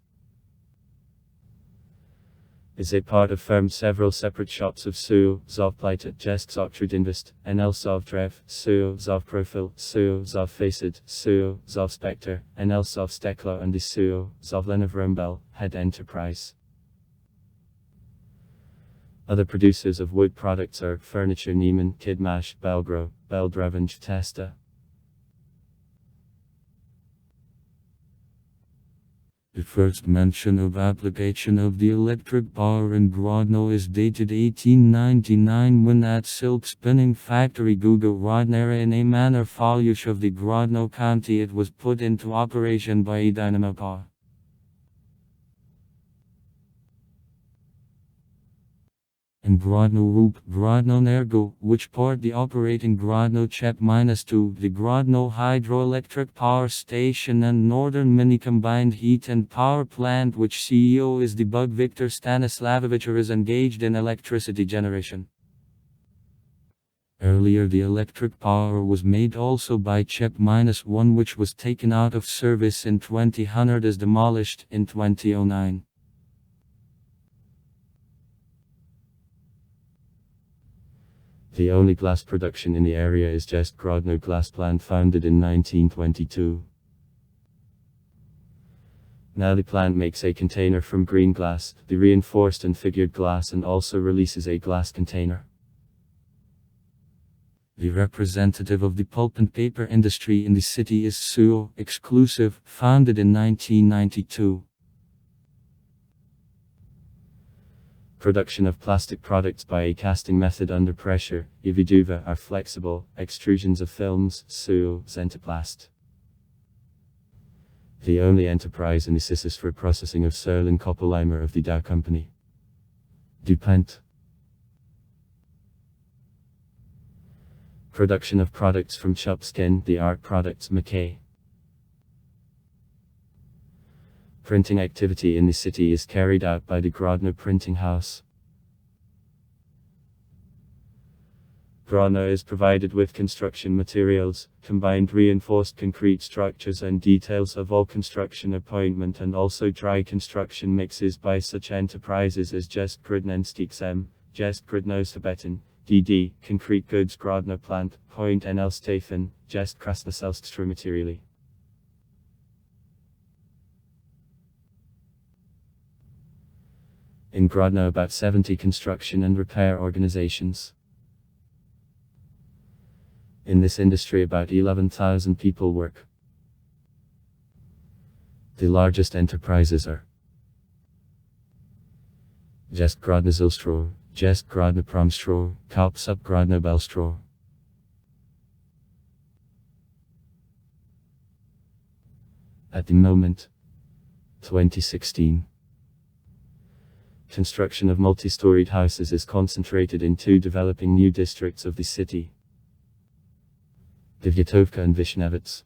is a part of firm several separate shops of SUO, Zovplita, Jest Zovtrudinvest, NL Zovdrev, SUO, Zovprofil, SUO, Zovfacid, SUO, Zovspector, NL Zovsteklo and the SUO, Zovlenov Rumbel, Head Enterprise. Other producers of wood products are Furniture Neiman, Kidmash, Belgro, Beldrevenj, Testa. The first mention of application of the electric power in Grodno is dated 1899 when at silk spinning factory Grodno in a manor Falush of the Grodno county it was put into operation by a dynamo power. In Grodno Rup, Grodno Nergo, which part the operating Grodno Chep-2, the Grodno Hydroelectric Power Station and Northern Mini Combined Heat and Power Plant which CEO is the Bug Viktor Stanislavovich is engaged in electricity generation. Earlier the electric power was made also by Chep-1 which was taken out of service in 2000 as demolished in 2009. The only glass production in the area is Jest Grodno Glass Plant founded in 1922. Now the plant makes a container from green glass, the reinforced and figured glass and also releases a glass container. The representative of the pulp and paper industry in the city is SUO, Exclusive, founded in 1992. Production of plastic products by a casting method under pressure, Ividuva are flexible, extrusions of films, SUO, Zentaplast. The only enterprise in the CIS for processing of Serlin Copolymer of the Dow Company. DuPont. Production of products from Chopskin, the art products McKay. Printing activity in the city is carried out by the Grodno Printing House. Grodno is provided with construction materials, combined reinforced concrete structures and details of all construction appointment and also dry construction mixes by such enterprises as Jest Grodnenstiksem, Jest Grodnosabetin, DD, Concrete Goods Grodno Plant, Point NL Stefan, Jest Krasnoselsk Materially. In Grodno about 70 construction and repair organizations. In this industry about 11,000 people work. The largest enterprises are Jest Grodno Zilstro, Jest Grodno Promstro, Kalpsup Grodno Belstro. At the moment, 2016. Construction of multi-storied houses is concentrated in two developing new districts of the city. Devyatovka and Vishnevets.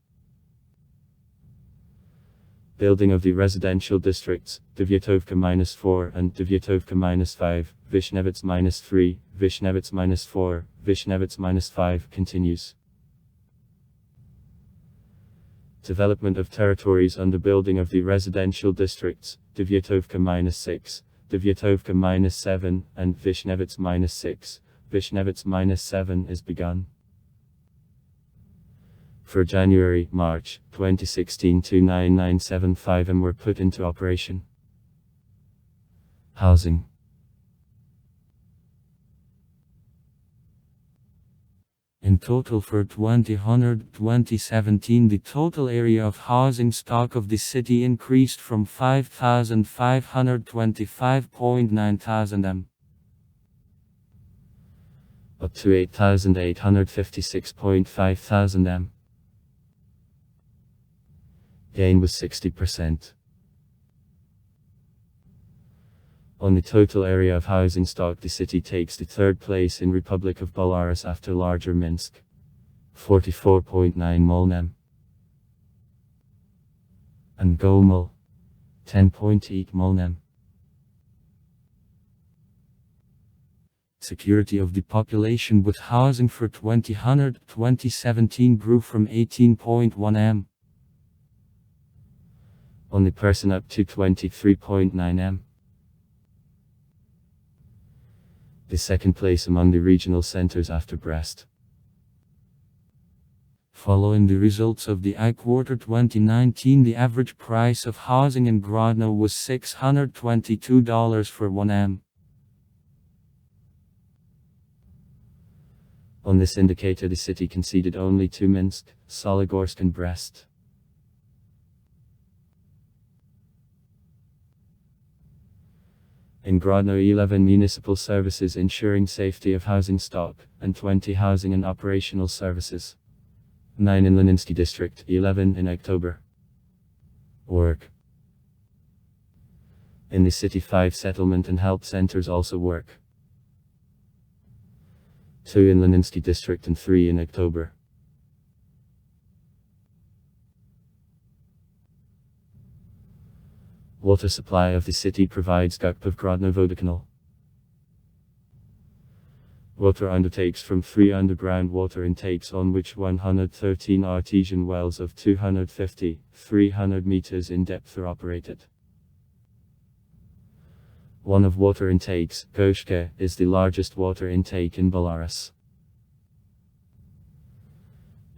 Building of the residential districts, Devyatovka -4 and Devyatovka -5, Vishnevets -3, Vishnevets -4, Vishnevets -5 continues. Development of territories under building of the residential districts, Devyatovka -6. Devyatovka -7, and Vishnevets -6, Vishnevets -7 is begun. For January-March 2016 29975 were put into operation. Housing. In total for 2017 the total area of housing stock of the city increased from 5,525.9 thousand m up to 8,856.5 thousand m. Gain was 60%. On the total area of housing stock the city takes the third place in Republic of Belarus after larger Minsk. 44.9 molnem. And Gomel. 10.8 molnem. Security of the population with housing for 2017 grew from 18.1 m. Only person up to 23.9 m. The second place among the regional centers after Brest. Following the results of the I quarter 2019, the average price of housing in Grodno was $622 for 1 m. On this indicator, the city conceded only to Minsk, Sologorsk and Brest. In Grodno, 11 municipal services ensuring safety of housing stock, and 20 housing and operational services. 9 in Leninsky district, 11 in October. Work. In the city, 5 settlement and help centers also work. 2 in Leninsky district and 3 in October. Water supply of the city provides Gukpov Grodno Vodokanal. Water undertakes from 3 underground water intakes, on which 113 artesian wells of 250-300 meters in depth are operated. One of water intakes, Goshka, is the largest water intake in Belarus.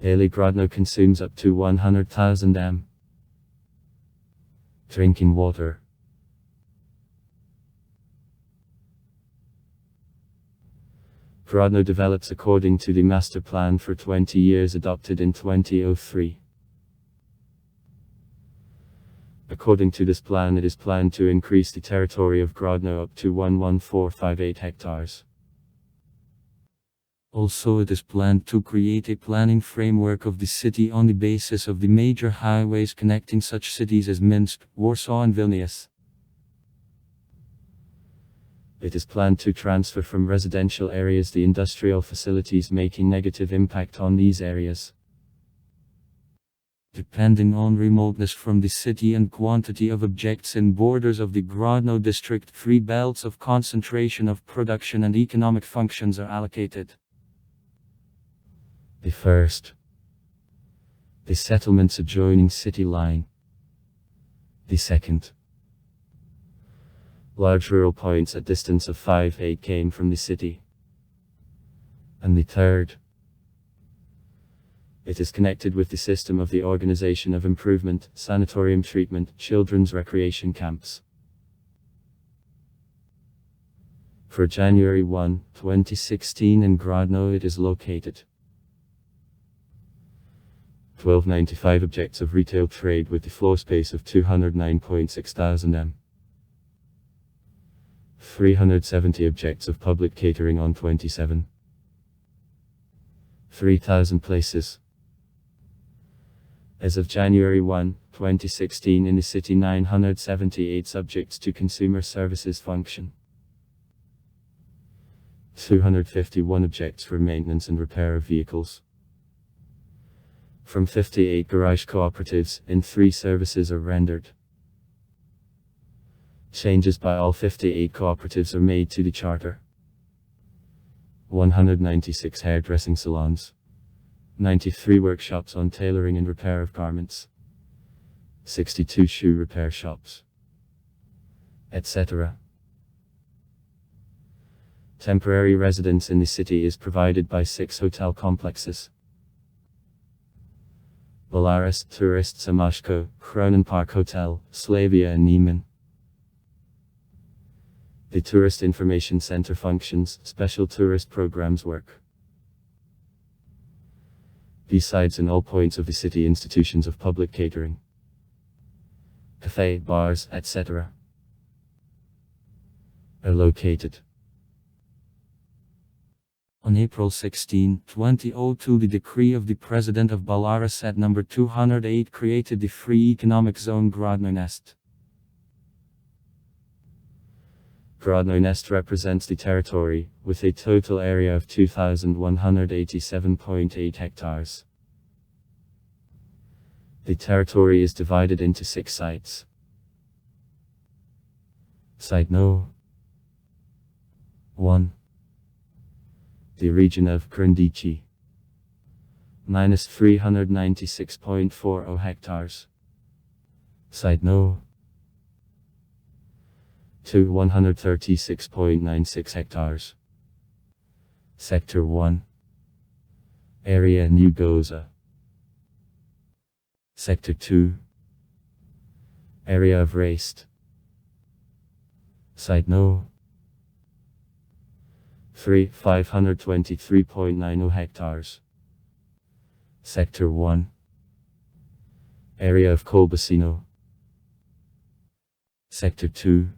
Daily Grodno consumes up to 100,000 m. Drinking water. Grodno develops according to the master plan for 20 years adopted in 2003. According to this plan, it is planned to increase the territory of Grodno up to 11458 hectares. Also, it is planned to create a planning framework of the city on the basis of the major highways connecting such cities as Minsk, Warsaw and Vilnius. It is planned to transfer from residential areas the industrial facilities, making negative impact on these areas. Depending on remoteness from the city and quantity of objects in borders of the Grodno district, 3 belts of concentration of production and economic functions are allocated. The first, the settlements adjoining city line. The second, large rural points at distance of 5-8 km from the city. And the third, it is connected with the system of the Organization of Improvement, Sanatorium Treatment, Children's Recreation Camps. For January 1, 2016 in Grodno it is located. 1295 objects of retail trade with the floor space of 209.6 thousand m. 370 objects of public catering on 27. 3,000 places. As of January 1, 2016 in the city, 978 subjects to consumer services function. 251 objects for maintenance and repair of vehicles. From 58 garage cooperatives, in 3 services are rendered. Changes by all 58 cooperatives are made to the charter. 196 hairdressing salons. 93 workshops on tailoring and repair of garments. 62 shoe repair shops, etc. Temporary residence in the city is provided by 6 hotel complexes. Belarus, Tourist Samashko, Kronenpark Hotel, Slavia and Niemen. The Tourist Information Center functions, special tourist programs work. Besides, in all points of the city, institutions of public catering, cafe, bars, etc. are located. On April 16, 2002, the decree of the President of Belarus at number 208 created the Free Economic Zone Grodno Nest. Grodno Nest represents the territory, with a total area of 2,187.8 hectares. The territory is divided into 6 sites. Site No. 1. The region of Grodno, minus 396.40 hectares. Site No. 2, 136.96 hectares. Sector 1. Area New Goza. Sector 2. Area of Raced. Site No. 523.90 hectares. Sector 1. Area of Kolbasino. Sector 2.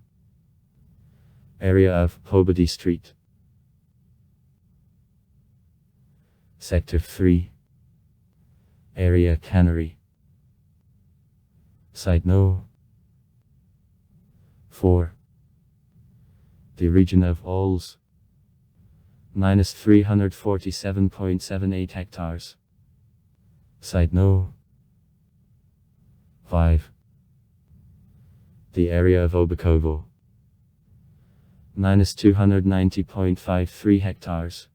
Area of Pobody Street. Sector 3. Area Cannery. Site No. 4. The region of Ols. Minus 347.78 hectares. Site No. 5. The area of Obukovo. Minus 290.53 hectares.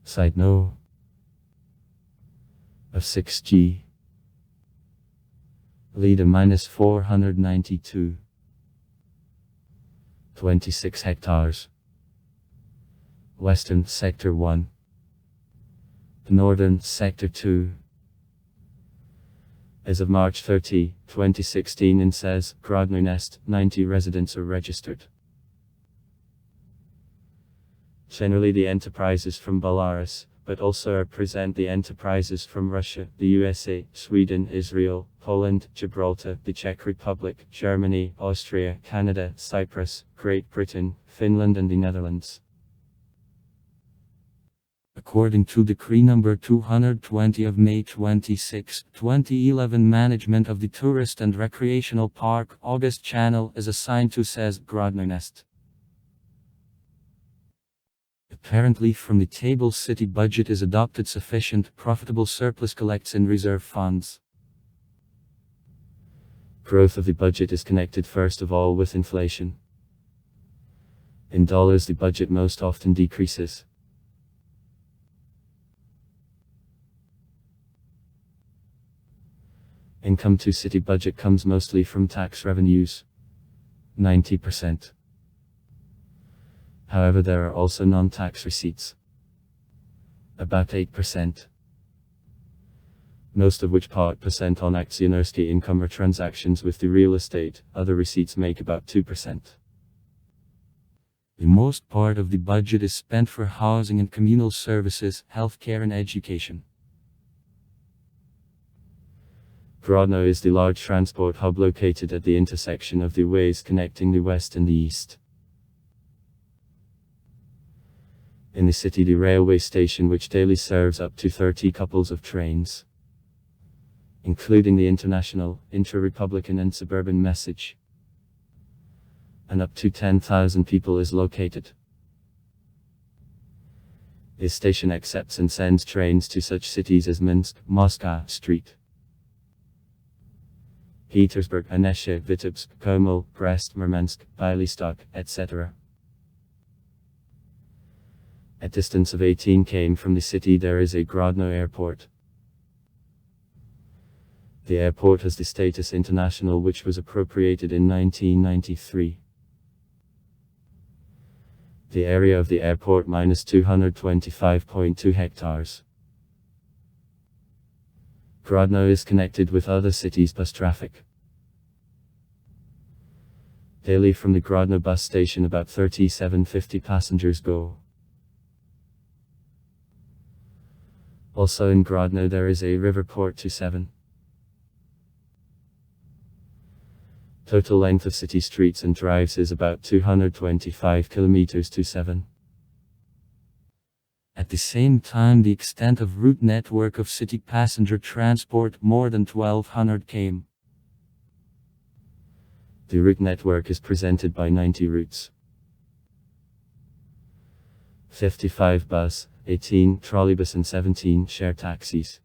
Site No. Of 6G. Lida minus 492. 26 hectares. Western Sector 1. Northern Sector 2. As of March 30, 2016 and says, Grodno Nest, 90 residents are registered. Generally the enterprises from Belarus, but also represent the enterprises from Russia, the USA, Sweden, Israel, Poland, Gibraltar, the Czech Republic, Germany, Austria, Canada, Cyprus, Great Britain, Finland and the Netherlands. According to Decree number 220 of May 26, 2011, management of the Tourist and Recreational Park August Channel is assigned to says Grodno Nest. Apparently from the table city budget is adopted sufficient profitable surplus collects in reserve funds. Growth of the budget is connected first of all with inflation. In dollars the budget most often decreases. Income to city budget comes mostly from tax revenues. 90%. However, there are also non-tax receipts. About 8%. Most of which part % on actionerski income or transactions with the real estate, other receipts make about 2%. The most part of the budget is spent for housing and communal services, healthcare and education. Grodno is the large transport hub located at the intersection of the ways connecting the west and the east. In the city the railway station which daily serves up to 30 couples of trains, including the international, intra-republican and suburban message, and up to 10,000 people is located. This station accepts and sends trains to such cities as Minsk, Moscow, St. Petersburg, Aneshia, Vitebsk, Komel, Brest, Murmansk, Bialystok, etc. At distance of 18 km from the city there is a Grodno airport. The airport has the status international which was appropriated in 1993. The area of the airport minus 225.2 hectares. Grodno is connected with other cities' bus traffic. Daily from the Grodno bus station about 3750 passengers go. Also in Grodno there is a river port to 7. Total length of city streets and drives is about 225 kilometers to 7. At the same time the extent of route network of city passenger transport more than 1200 km. The route network is presented by 90 routes. 55 bus, 18 trolleybus and 17 share taxis.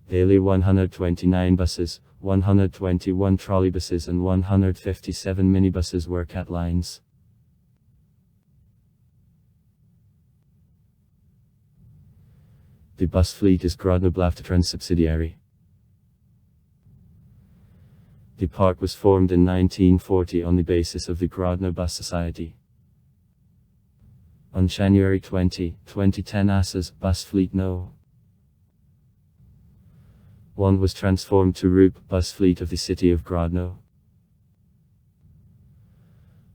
Daily 129 buses, 121 trolleybuses and 157 minibuses work at lines. The bus fleet is Grodno Blavtotrans subsidiary. The park was formed in 1940 on the basis of the Grodno Bus Society. On January 20, 2010, ASA's bus fleet No. 1 was transformed to route bus fleet of the city of Grodno.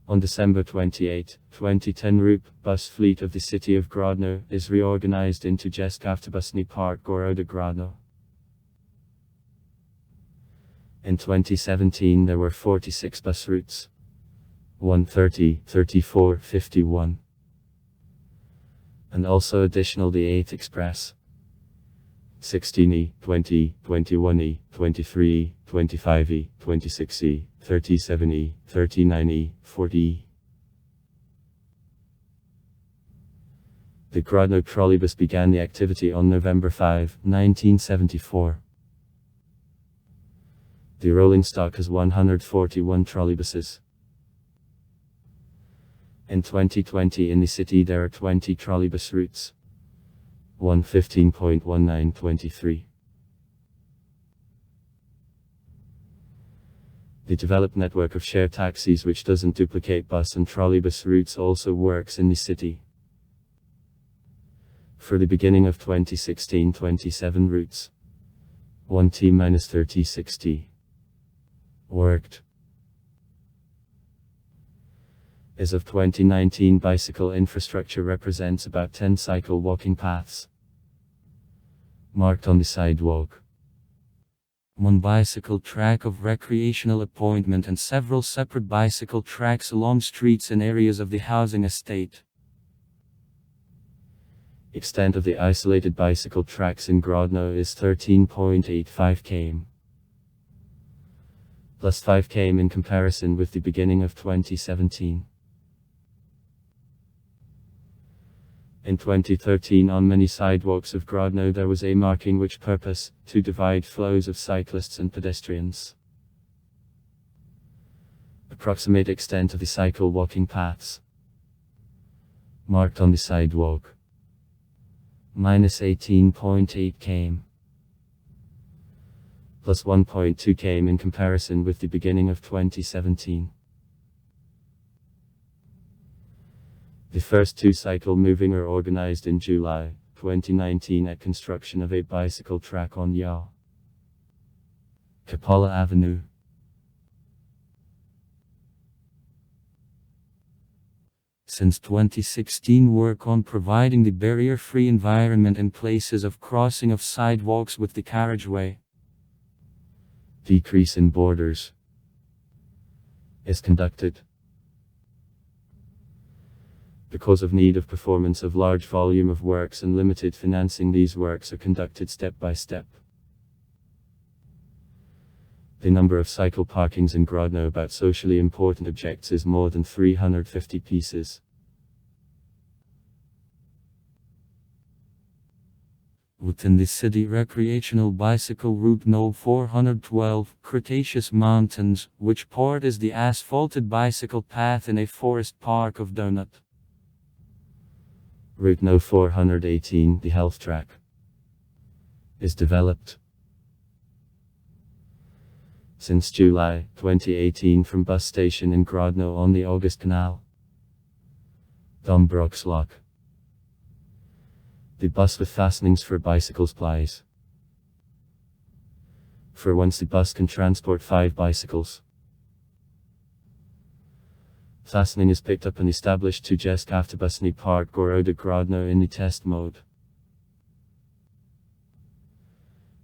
On December 28, 2010, route bus fleet of the city of Grodno is reorganized into Avtobusny Park Goroda Grodno. In 2017 there were 46 bus routes. 130, 34, 51. And also additional the 8th Express. 16E, 20, 21E, 23E, 25E, 26E, 37E, 39E, 40E. The Grodno trolleybus began the activity on November 5, 1974. The rolling stock has 141 trolleybuses. In 2020 in the city there are 20 trolleybus routes. 115.1923. The developed network of shared taxis which doesn't duplicate bus and trolleybus routes also works in the city. For the beginning of 2016 27 routes. 1T-3060. Worked. As of 2019 bicycle infrastructure represents about 10 cycle walking paths. Marked on the sidewalk. 1 bicycle track of recreational appointment and several separate bicycle tracks along streets and areas of the housing estate. Extent of the isolated bicycle tracks in Grodno is 13.85 km. Plus 5 km in comparison with the beginning of 2017. In 2013 on many sidewalks of Grodno there was a marking which purpose, to divide flows of cyclists and pedestrians. Approximate extent of the cycle walking paths. Marked on the sidewalk. Minus 18.8 km. Plus 1.2 km in comparison with the beginning of 2017. The first 2 cycle moving are organized in July 2019 at construction of a bicycle track on Kapala Avenue. Since 2016 work on providing the barrier-free environment in places of crossing of sidewalks with the carriageway. Decrease in borders is conducted. Because of need of performance of large volume of works and limited financing, these works are conducted step by step. The number of cycle parkings in Grodno about socially important objects is more than 350 pieces. Within the city recreational bicycle route No. 412, Cretaceous Mountains, which part is the asphalted bicycle path in a forest park of Donut. Route No. 418, the health track, is developed. Since July 2018 from bus station in Grodno on the August Canal. Dombrokslock. The bus with fastenings for bicycles plies. For once the bus can transport 5 bicycles. Fastening is picked up and established to Avtobusny Park Goroda Grodno in the test mode.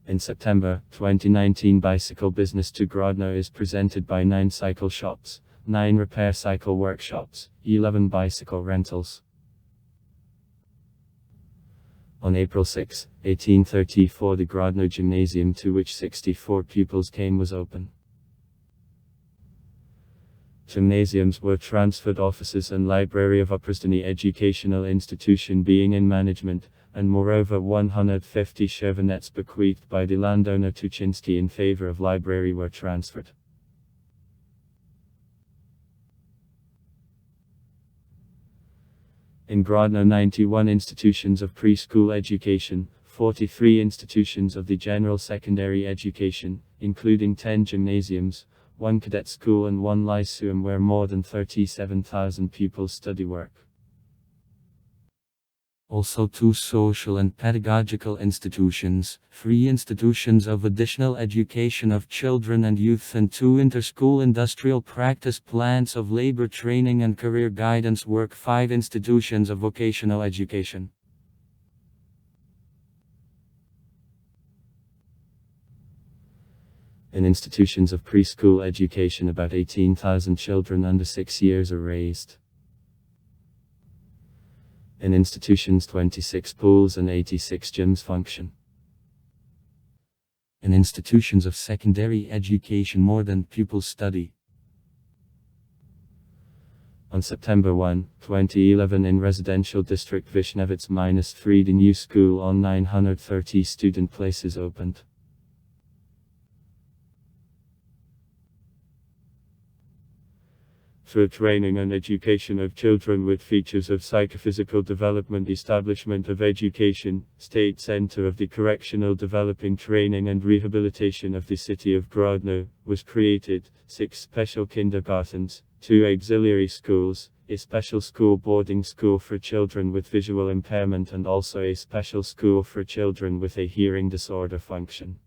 In September 2019 bicycle business to Grodno is presented by 9 cycle shops, 9 repair cycle workshops, 11 bicycle rentals. On April 6, 1834 the Grodno Gymnasium to which 64 pupils came was open. Gymnasiums were transferred offices and library of Uppersdony educational institution being in management, and moreover 150 chevanets bequeathed by the landowner Tuchinski in favor of library were transferred. In Grodno 91 institutions of preschool education, 43 institutions of the general secondary education, including 10 gymnasiums, 1 cadet school and 1 lyceum where more than 37,000 pupils study work. Also 2 social and pedagogical institutions, 3 institutions of additional education of children and youth and 2 interschool industrial practice plants of labor training and career guidance work, 5 institutions of vocational education. In institutions of preschool education, about 18,000 children under 6 years are raised. In institutions, 26 pools and 86 gyms function. In institutions of secondary education, more than pupils study. On September 1, 2011, in residential district Vishnevets -3, the new school on 930 student places opened. For training and education of children with features of psychophysical development, establishment of education, State Center of the Correctional Developing Training and Rehabilitation of the City of Grodno, was created, 6 special kindergartens, 2 auxiliary schools, a special school boarding school for children with visual impairment and also a special school for children with a hearing disorder function.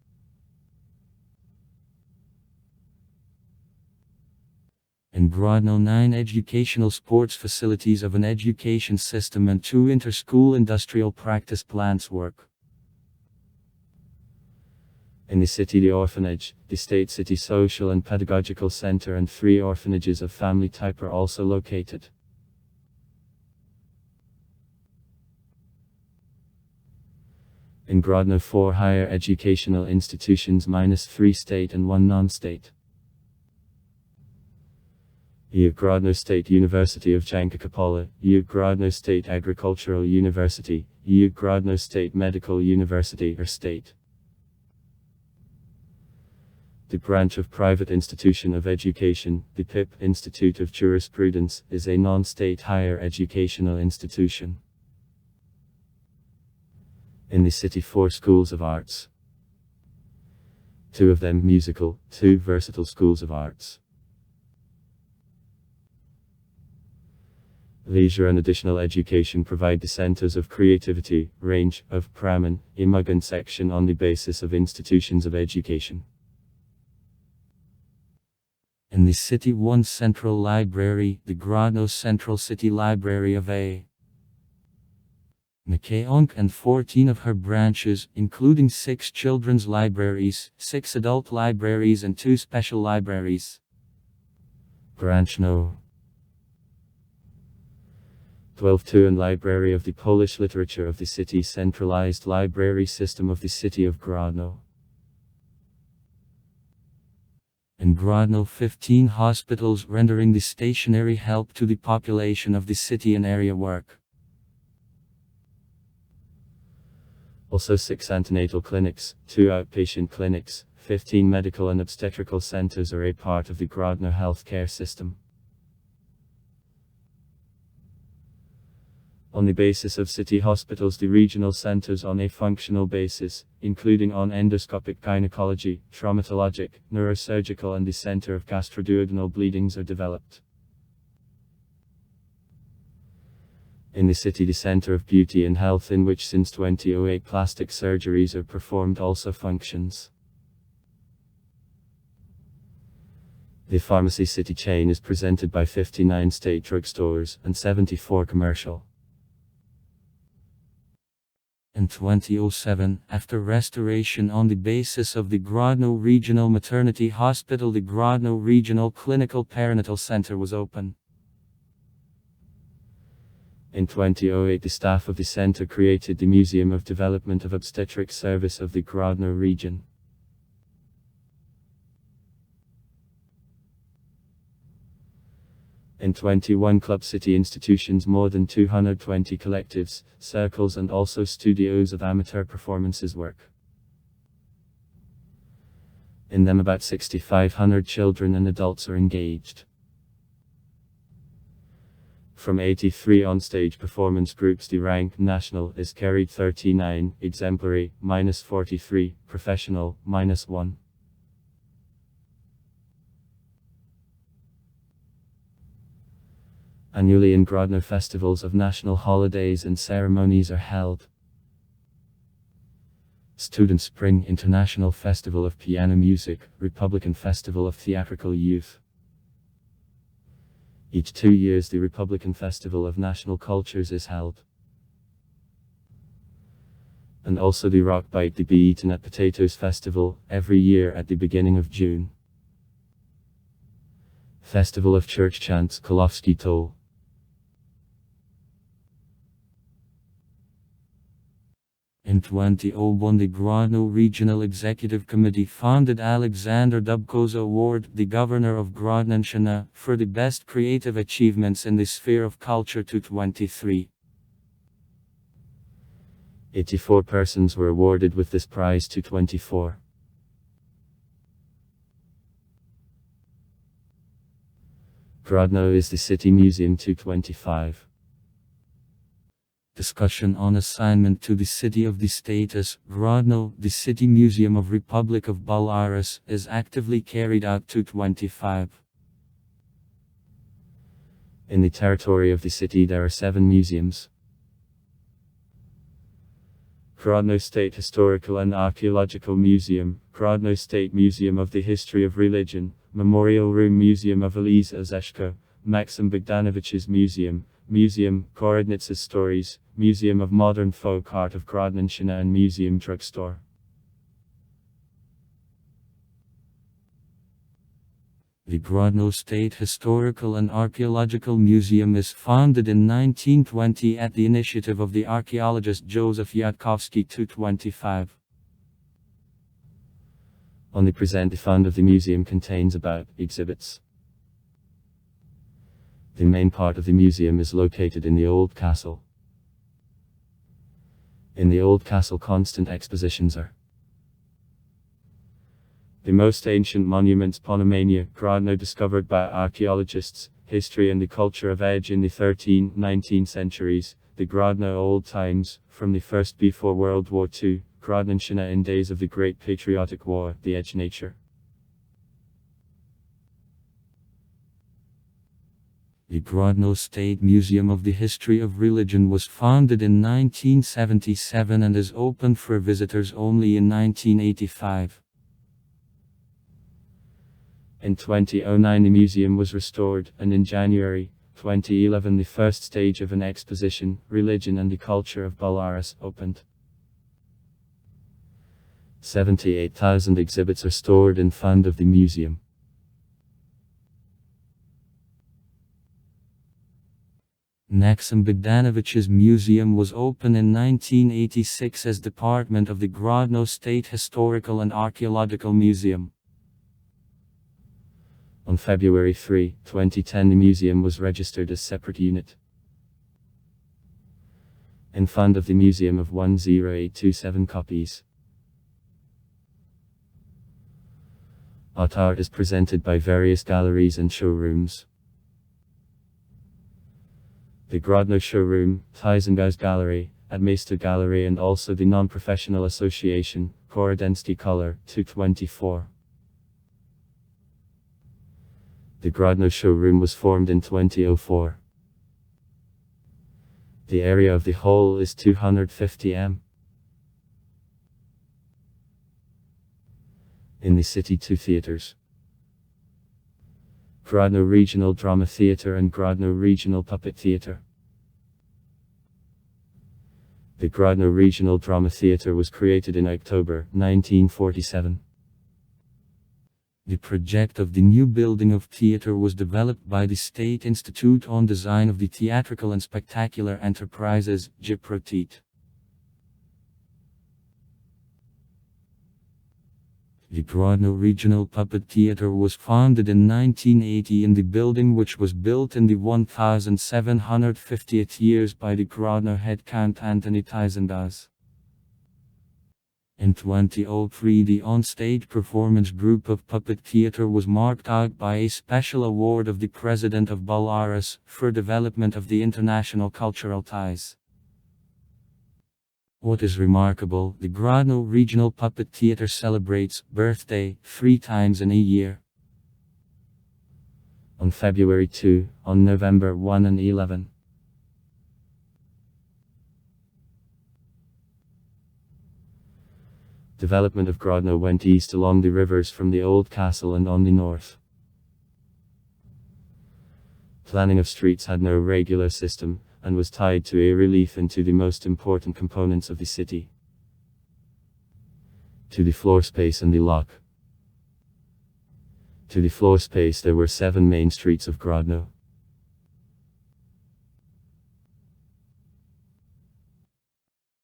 In Grodno, 9 educational sports facilities of an education system and 2 interschool industrial practice plants work. In the city, the orphanage, the State City Social and Pedagogical Center and 3 orphanages of family type are also located. In Grodno, 4 higher educational institutions -3 state and 1 non-state. Grodno State University of Jankapola, Grodno State Agricultural University, Grodno State Medical University or State. The branch of private institution of education, the PIP Institute of Jurisprudence, is a non-state higher educational institution. In the city, 4 schools of arts. 2 of them musical, 2 versatile schools of arts. Leisure and additional education provide the centers of creativity, range of Praman, Imagan section on the basis of institutions of education. In the city, 1 central library, the Grodno Central City Library of A. Makaonk and 14 of her branches, including 6 children's libraries, 6 adult libraries and 2 special libraries. Branch No. 12-2 and Library of the Polish Literature of the City, Centralized Library System of the City of Grodno. In Grodno, 15 hospitals rendering the stationary help to the population of the city and area work. Also 6 antenatal clinics, 2 outpatient clinics, 15 medical and obstetrical centers are a part of the Grodno healthcare system. On the basis of city hospitals, the regional centers on a functional basis, including on endoscopic gynecology, traumatologic, neurosurgical and the center of gastroduodenal bleedings are developed. In the city, the center of beauty and health, in which since 2008 plastic surgeries are performed, also functions. The pharmacy city chain is presented by 59 state drugstores and 74 commercial. In 2007, after restoration on the basis of the Grodno Regional Maternity Hospital, the Grodno Regional Clinical Perinatal Center was opened. In 2008, the staff of the center created the Museum of Development of Obstetric Service of the Grodno region. In 21 club city institutions, more than 220 collectives, circles and also studios of amateur performances work. In them about 6,500 children and adults are engaged. From 83 on-stage performance groups, the rank national is carried 39, exemplary, -43, professional, -1. Annually in Grodno festivals of national holidays and ceremonies are held. Student Spring International Festival of Piano Music, Republican Festival of Theatrical Youth. Each 2 years the Republican Festival of National Cultures is held. And also the Rock Bite the Be Eaten at Potatoes Festival, every year at the beginning of June. Festival of Church Chants Kolowski Toll. In 2001 the Grodno Regional Executive Committee founded Alexander Dubko's Award, the Governor of Grodno, for the best creative achievements in the sphere of culture to 23. 84 persons were awarded with this prize to 24. Grodno is the City Museum 225. Discussion on assignment to the City of the Status. Grodno, the City Museum of Republic of Belarus, is actively carried out to 25. In the territory of the city there are 7 museums. Grodno State Historical and Archaeological Museum, Grodno State Museum of the History of Religion, Memorial Room Museum of Elisa Zeshko, Maxim Bogdanovich's Museum, Museum Korodnitsa's Stories, Museum of Modern Folk Art of Grodno and Museum Drugstore. The Grodno State Historical and Archaeological Museum is founded in 1920 at the initiative of the archaeologist Joseph Yatkovsky 225. On the present the fund of the museum contains about exhibits. The main part of the museum is located in the Old Castle. In the Old Castle constant expositions are the most ancient monuments Ponomania, Grodno discovered by archaeologists, history and the culture of Edge in the 13th, 19th centuries, the Grodno Old Times, from the first before World War II, Grodno in days of the Great Patriotic War, the Edge nature. The Grodno State Museum of the History of Religion was founded in 1977 and is opened for visitors only in 1985. In 2009 the museum was restored, and in January 2011 the first stage of an exposition, Religion and the Culture of Belarus, opened. 78,000 exhibits are stored in fund of the museum. Maxim Bogdanovich's museum was opened in 1986 as department of the Grodno State Historical and Archaeological Museum. On February 3, 2010 the museum was registered as separate unit. In fund of the museum of 10827 copies. Art is presented by various galleries and showrooms. The Grodno Showroom, Tyzengaus Gallery, Admesta Gallery and also the Non-Professional Association, Korodensky Color, 224. The Grodno Showroom was formed in 2004. The area of the whole is 250 m. In the city 2 theaters. Grodno Regional Drama Theatre and Grodno Regional Puppet Theatre. The Grodno Regional Drama Theatre was created in October 1947. The project of the new building of theatre was developed by the State Institute on Design of the Theatrical and Spectacular Enterprises, GIPROTEAT. The Grodno Regional Puppet Theatre was founded in 1980 in the building which was built in the 1750th years by the Grodno head Count Antony Tyzengaus. In 2003 the on-stage performance group of puppet theatre was marked out by a special award of the President of Belarus for development of the international cultural ties. What is remarkable, the Grodno Regional Puppet Theatre celebrates birthday 3 times in a year. on February 2, on November 1 and 11. Development of Grodno went east along the rivers from the old castle and on the north. Planning of streets had no regular system, and was tied to a relief into the most important components of the city. To the floor space and the lock. To the floor space there were 7 main streets of Grodno.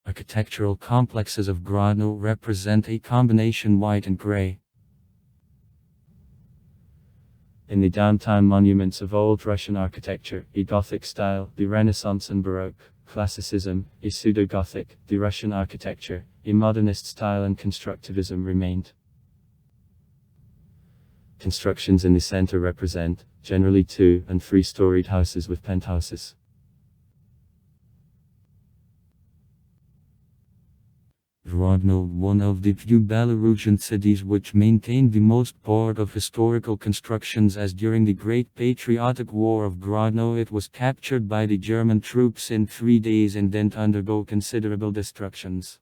Architectural complexes of Grodno represent a combination white and grey. In the downtown monuments of old Russian architecture, a Gothic style, the Renaissance and Baroque, Classicism, a pseudo-Gothic, the Russian architecture, a modernist style and constructivism remained. Constructions in the center represent, generally 2- and 3-storied houses with penthouses. Grodno, one of the few Belarusian cities which maintained the most part of historical constructions, as during the Great Patriotic War of Grodno it was captured by the German troops in 3 days and didn't undergo considerable destructions.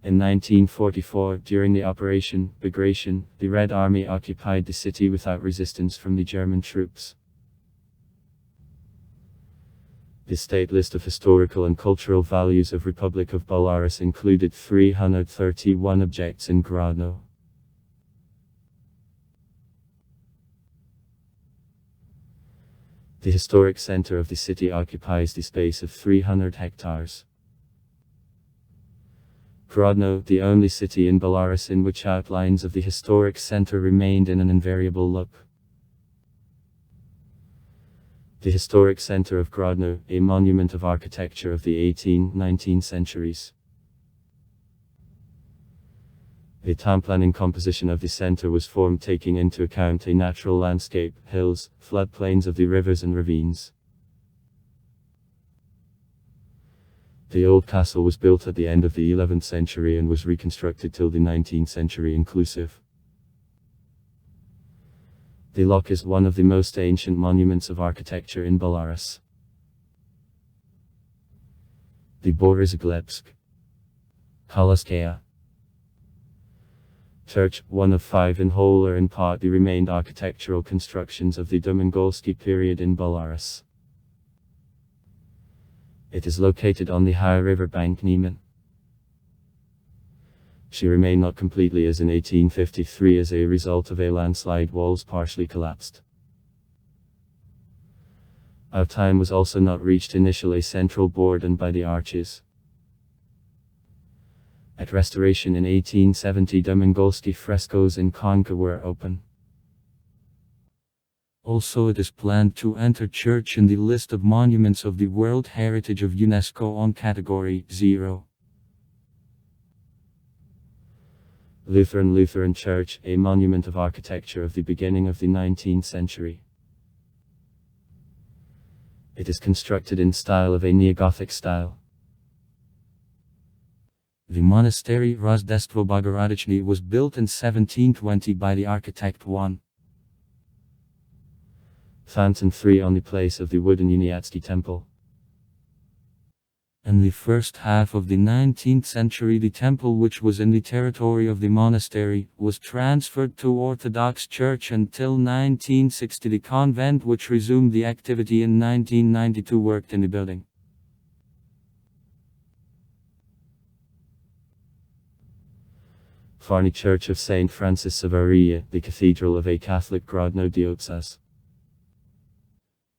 In 1944, during the Operation Bagration, the Red Army occupied the city without resistance from the German troops. The state list of historical and cultural values of Republic of Belarus included 331 objects in Grodno. The historic center of the city occupies the space of 300 hectares. Grodno, the only city in Belarus in which outlines of the historic center remained in an invariable look. The historic center of Grodno, a monument of architecture of the 18th-19th centuries. The town planning composition of the center was formed taking into account a natural landscape, hills, floodplains of the rivers and ravines. The old castle was built at the end of the 11th century and was reconstructed till the 19th century inclusive. The lock is one of the most ancient monuments of architecture in Belarus. The Boryzglebsk Koloskaya Church, one of 5 in whole or in part the remained architectural constructions of the Domongolsky period in Belarus. It is located on the high river bank Niemen. She remained not completely as in 1853 as a result of a landslide. Walls partially collapsed. Our time was also not reached initially central board and by the arches. At restoration in 1870 Domongolsky frescoes in Konka were open. Also it is planned to enter church in the list of monuments of the World Heritage of UNESCO on category 0. Lutheran Church, a monument of architecture of the beginning of the 19th century. It is constructed in style of a neo-Gothic style. The monastery Rozdestvo Bogorodichny was built in 1720 by the architect 1. Fountain 3 on the place of the wooden Uniatsky temple. In the first half of the 19th century the temple, which was in the territory of the monastery, was transferred to Orthodox Church until 1960. The convent, which resumed the activity in 1992, worked in the building. Farny Church of St. Francis Saveria, the cathedral of a Catholic Grodno diocese.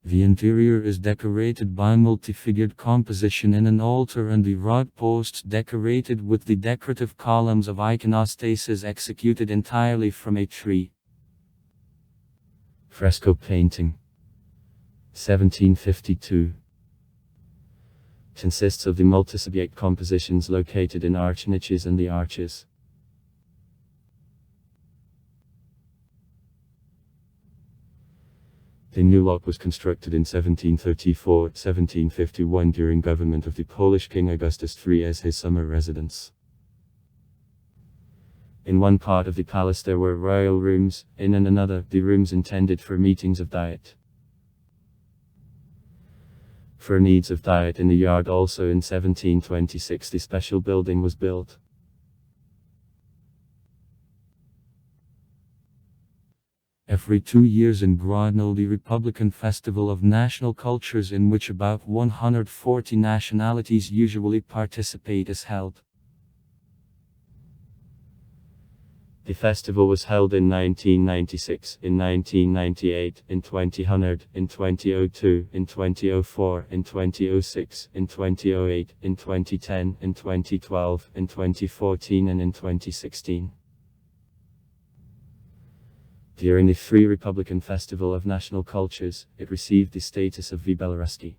The interior is decorated by multi-figured composition in an altar and the rod posts decorated with the decorative columns of iconostasis executed entirely from a tree. Fresco painting 1752 consists of the multi-subject compositions located in arch niches and the arches. The new lock was constructed in 1734-1751 during government of the Polish King Augustus III as his summer residence. In one part of the palace there were royal rooms, in another, the rooms intended for meetings of diet. For needs of diet in the yard also in 1726 the special building was built. Every 2 years in Grodno the Republican Festival of National Cultures, in which about 140 nationalities usually participate, is held. The festival was held in 1996, in 1998, in 2000, in 2002, in 2004, in 2006, in 2008, in 2010, in 2012, in 2014 and in 2016. During the Free Republican Festival of National Cultures, it received the status of v Belaruski.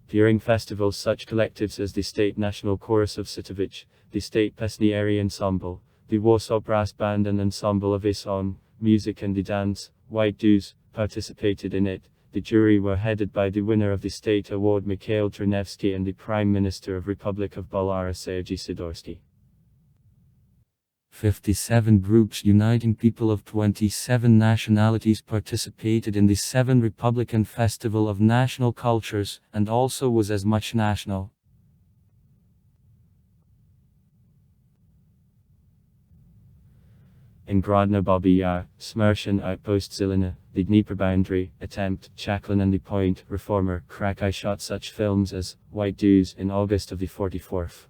During festivals such collectives as the State National Chorus of Sitovich, the State Pesniary Ensemble, the Warsaw Brass Band and Ensemble of Ison, Music and the Dance, White Dues, participated in it. The jury were headed by the winner of the State Award Mikhail Ternevsky and the Prime Minister of Republic of Belarus Sergei Sidorsky. 57 groups uniting people of 27 nationalities participated in the 7 Republican Festival of National Cultures, and also was as much national. In Grodno Babi Yar, Smersh and Outpost Zilina, the Dnieper boundary, Attempt, Chaklin and the Point, Reformer, Krakai shot such films as White Dues in August of the 44th.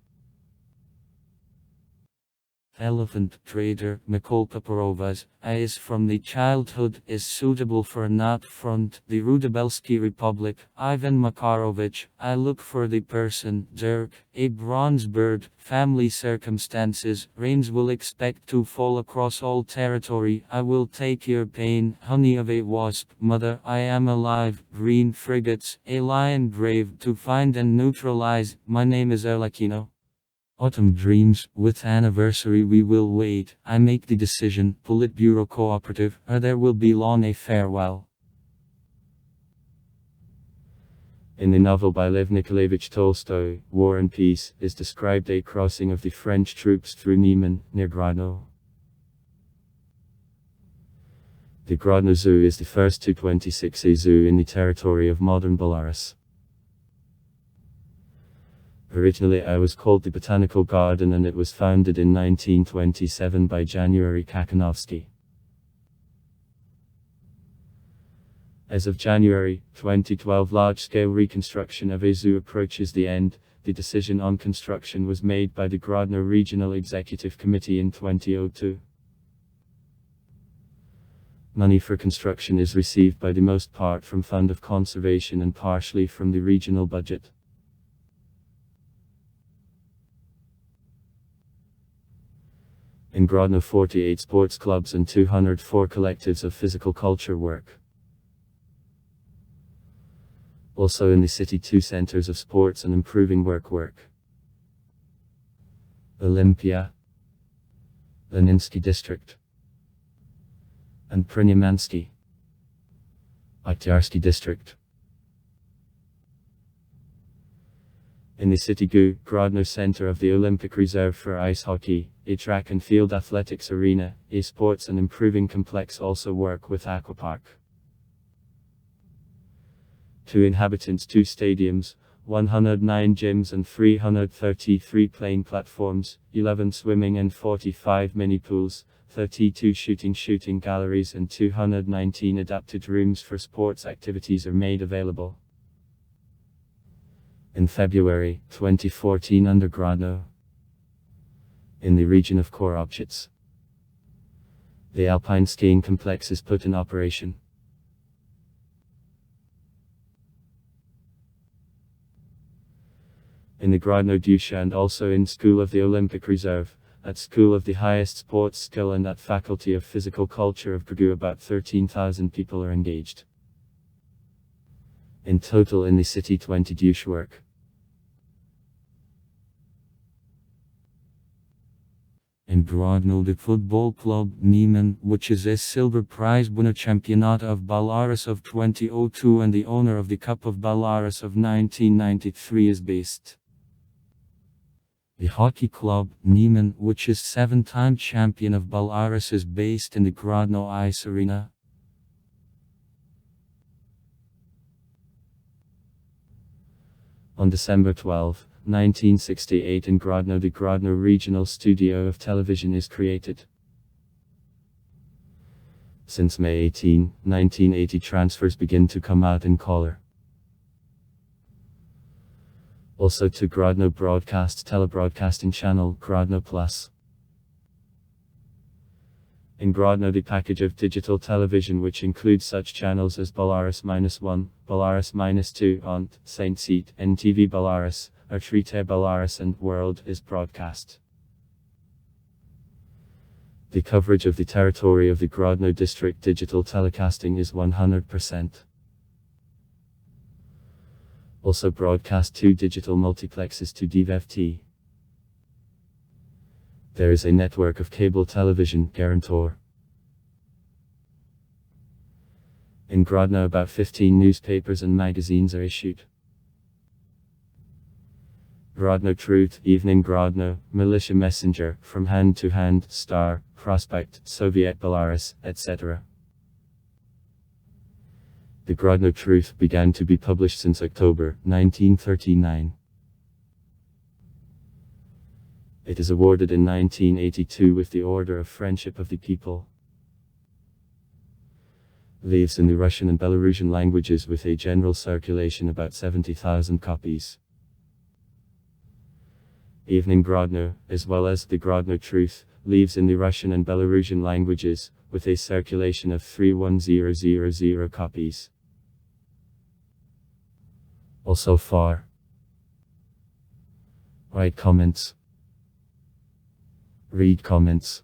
Elephant Trader Mikol Paparovas, is from the childhood, is suitable for a not front, the Rudabelsky Republic, Ivan Makarovich, I look for the person, Dirk, a bronze bird, family circumstances, rains will expect to fall across all territory, I will take your pain, honey of a wasp, mother, I am alive, green frigates, a lion grave to find and neutralize, my name is Erlakino. Autumn Dreams, with anniversary we will wait, I make the decision, Politburo Cooperative, or there will be long a farewell. In the novel by Lev Nikolaevich Tolstoy, War and Peace, is described a crossing of the French troops through Niemen, near Grodno. The Grodno Zoo is the first 226A zoo in the territory of modern Belarus. Originally it was called the Botanical Garden and it was founded in 1927 by January Kakanovsky. As of January 2012, large-scale reconstruction of a zoo approaches the end. The decision on construction was made by the Grodno Regional Executive Committee in 2002. Money for construction is received by the most part from Fund of Conservation and partially from the regional budget. In Grodno 48 sports clubs and 204 collectives of physical culture work. Also in the city 2 centers of sports and improving work. Olympia, Leninsky District, and Pryniamansky, Oktyarsky District. In the city GU, Grodno Center of the Olympic Reserve for Ice Hockey, a track and field athletics arena, a sports and improving complex also work with aquapark. 2 inhabitants, 2 stadiums, 109 gyms and 333 playing platforms, 11 swimming and 45 mini pools, 32 shooting galleries and 219 adapted rooms for sports activities are made available. In February 2014 under Grodno, in the region of Koropchits, the alpine skiing complex is put in operation. In the Grodno Dusha and also in School of the Olympic Reserve, at School of the Highest Sports Skill and at Faculty of Physical Culture of GU about 13,000 people are engaged. In total in the city 20 Dush work. In Grodno the football club Niemen, which is a silver prize winner Championat of Belarus of 2002 and the owner of the Cup of Belarus of 1993 is based. The hockey club, Nieman, which is 7-time champion of Belarus, is based in the Grodno Ice Arena. On December 12, 1968 in Grodno, the Grodno Regional Studio of Television is created. Since May 18, 1980 transfers begin to come out in color. Also to Grodno Broadcast Telebroadcasting Channel, Grodno Plus. In Grodno the package of digital television, which includes such channels as Belarus-1, Belarus-2, ONT, Saint Seat, NTV Belarus, Artrite Belarus and World is broadcast. The coverage of the territory of the Grodno district digital telecasting is 100%. Also broadcast 2 digital multiplexes to DVB-T. There is a network of cable television, guarantor. In Grodno about 15 newspapers and magazines are issued. Grodno Truth, Evening Grodno, Militia Messenger, From Hand to Hand, Star, Prospect, Soviet Belarus, etc. The Grodno Truth began to be published since October 1939. It is awarded in 1982 with the Order of Friendship of the People. Lives in the Russian and Belarusian languages with a general circulation about 70,000 copies. Evening Grodno, as well as the Grodno Truth, lives in the Russian and Belarusian languages, with a circulation of 31000 copies. Also far. Write comments. Read comments.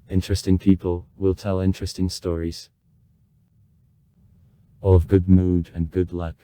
Interesting people will tell interesting stories. All of good mood and good luck.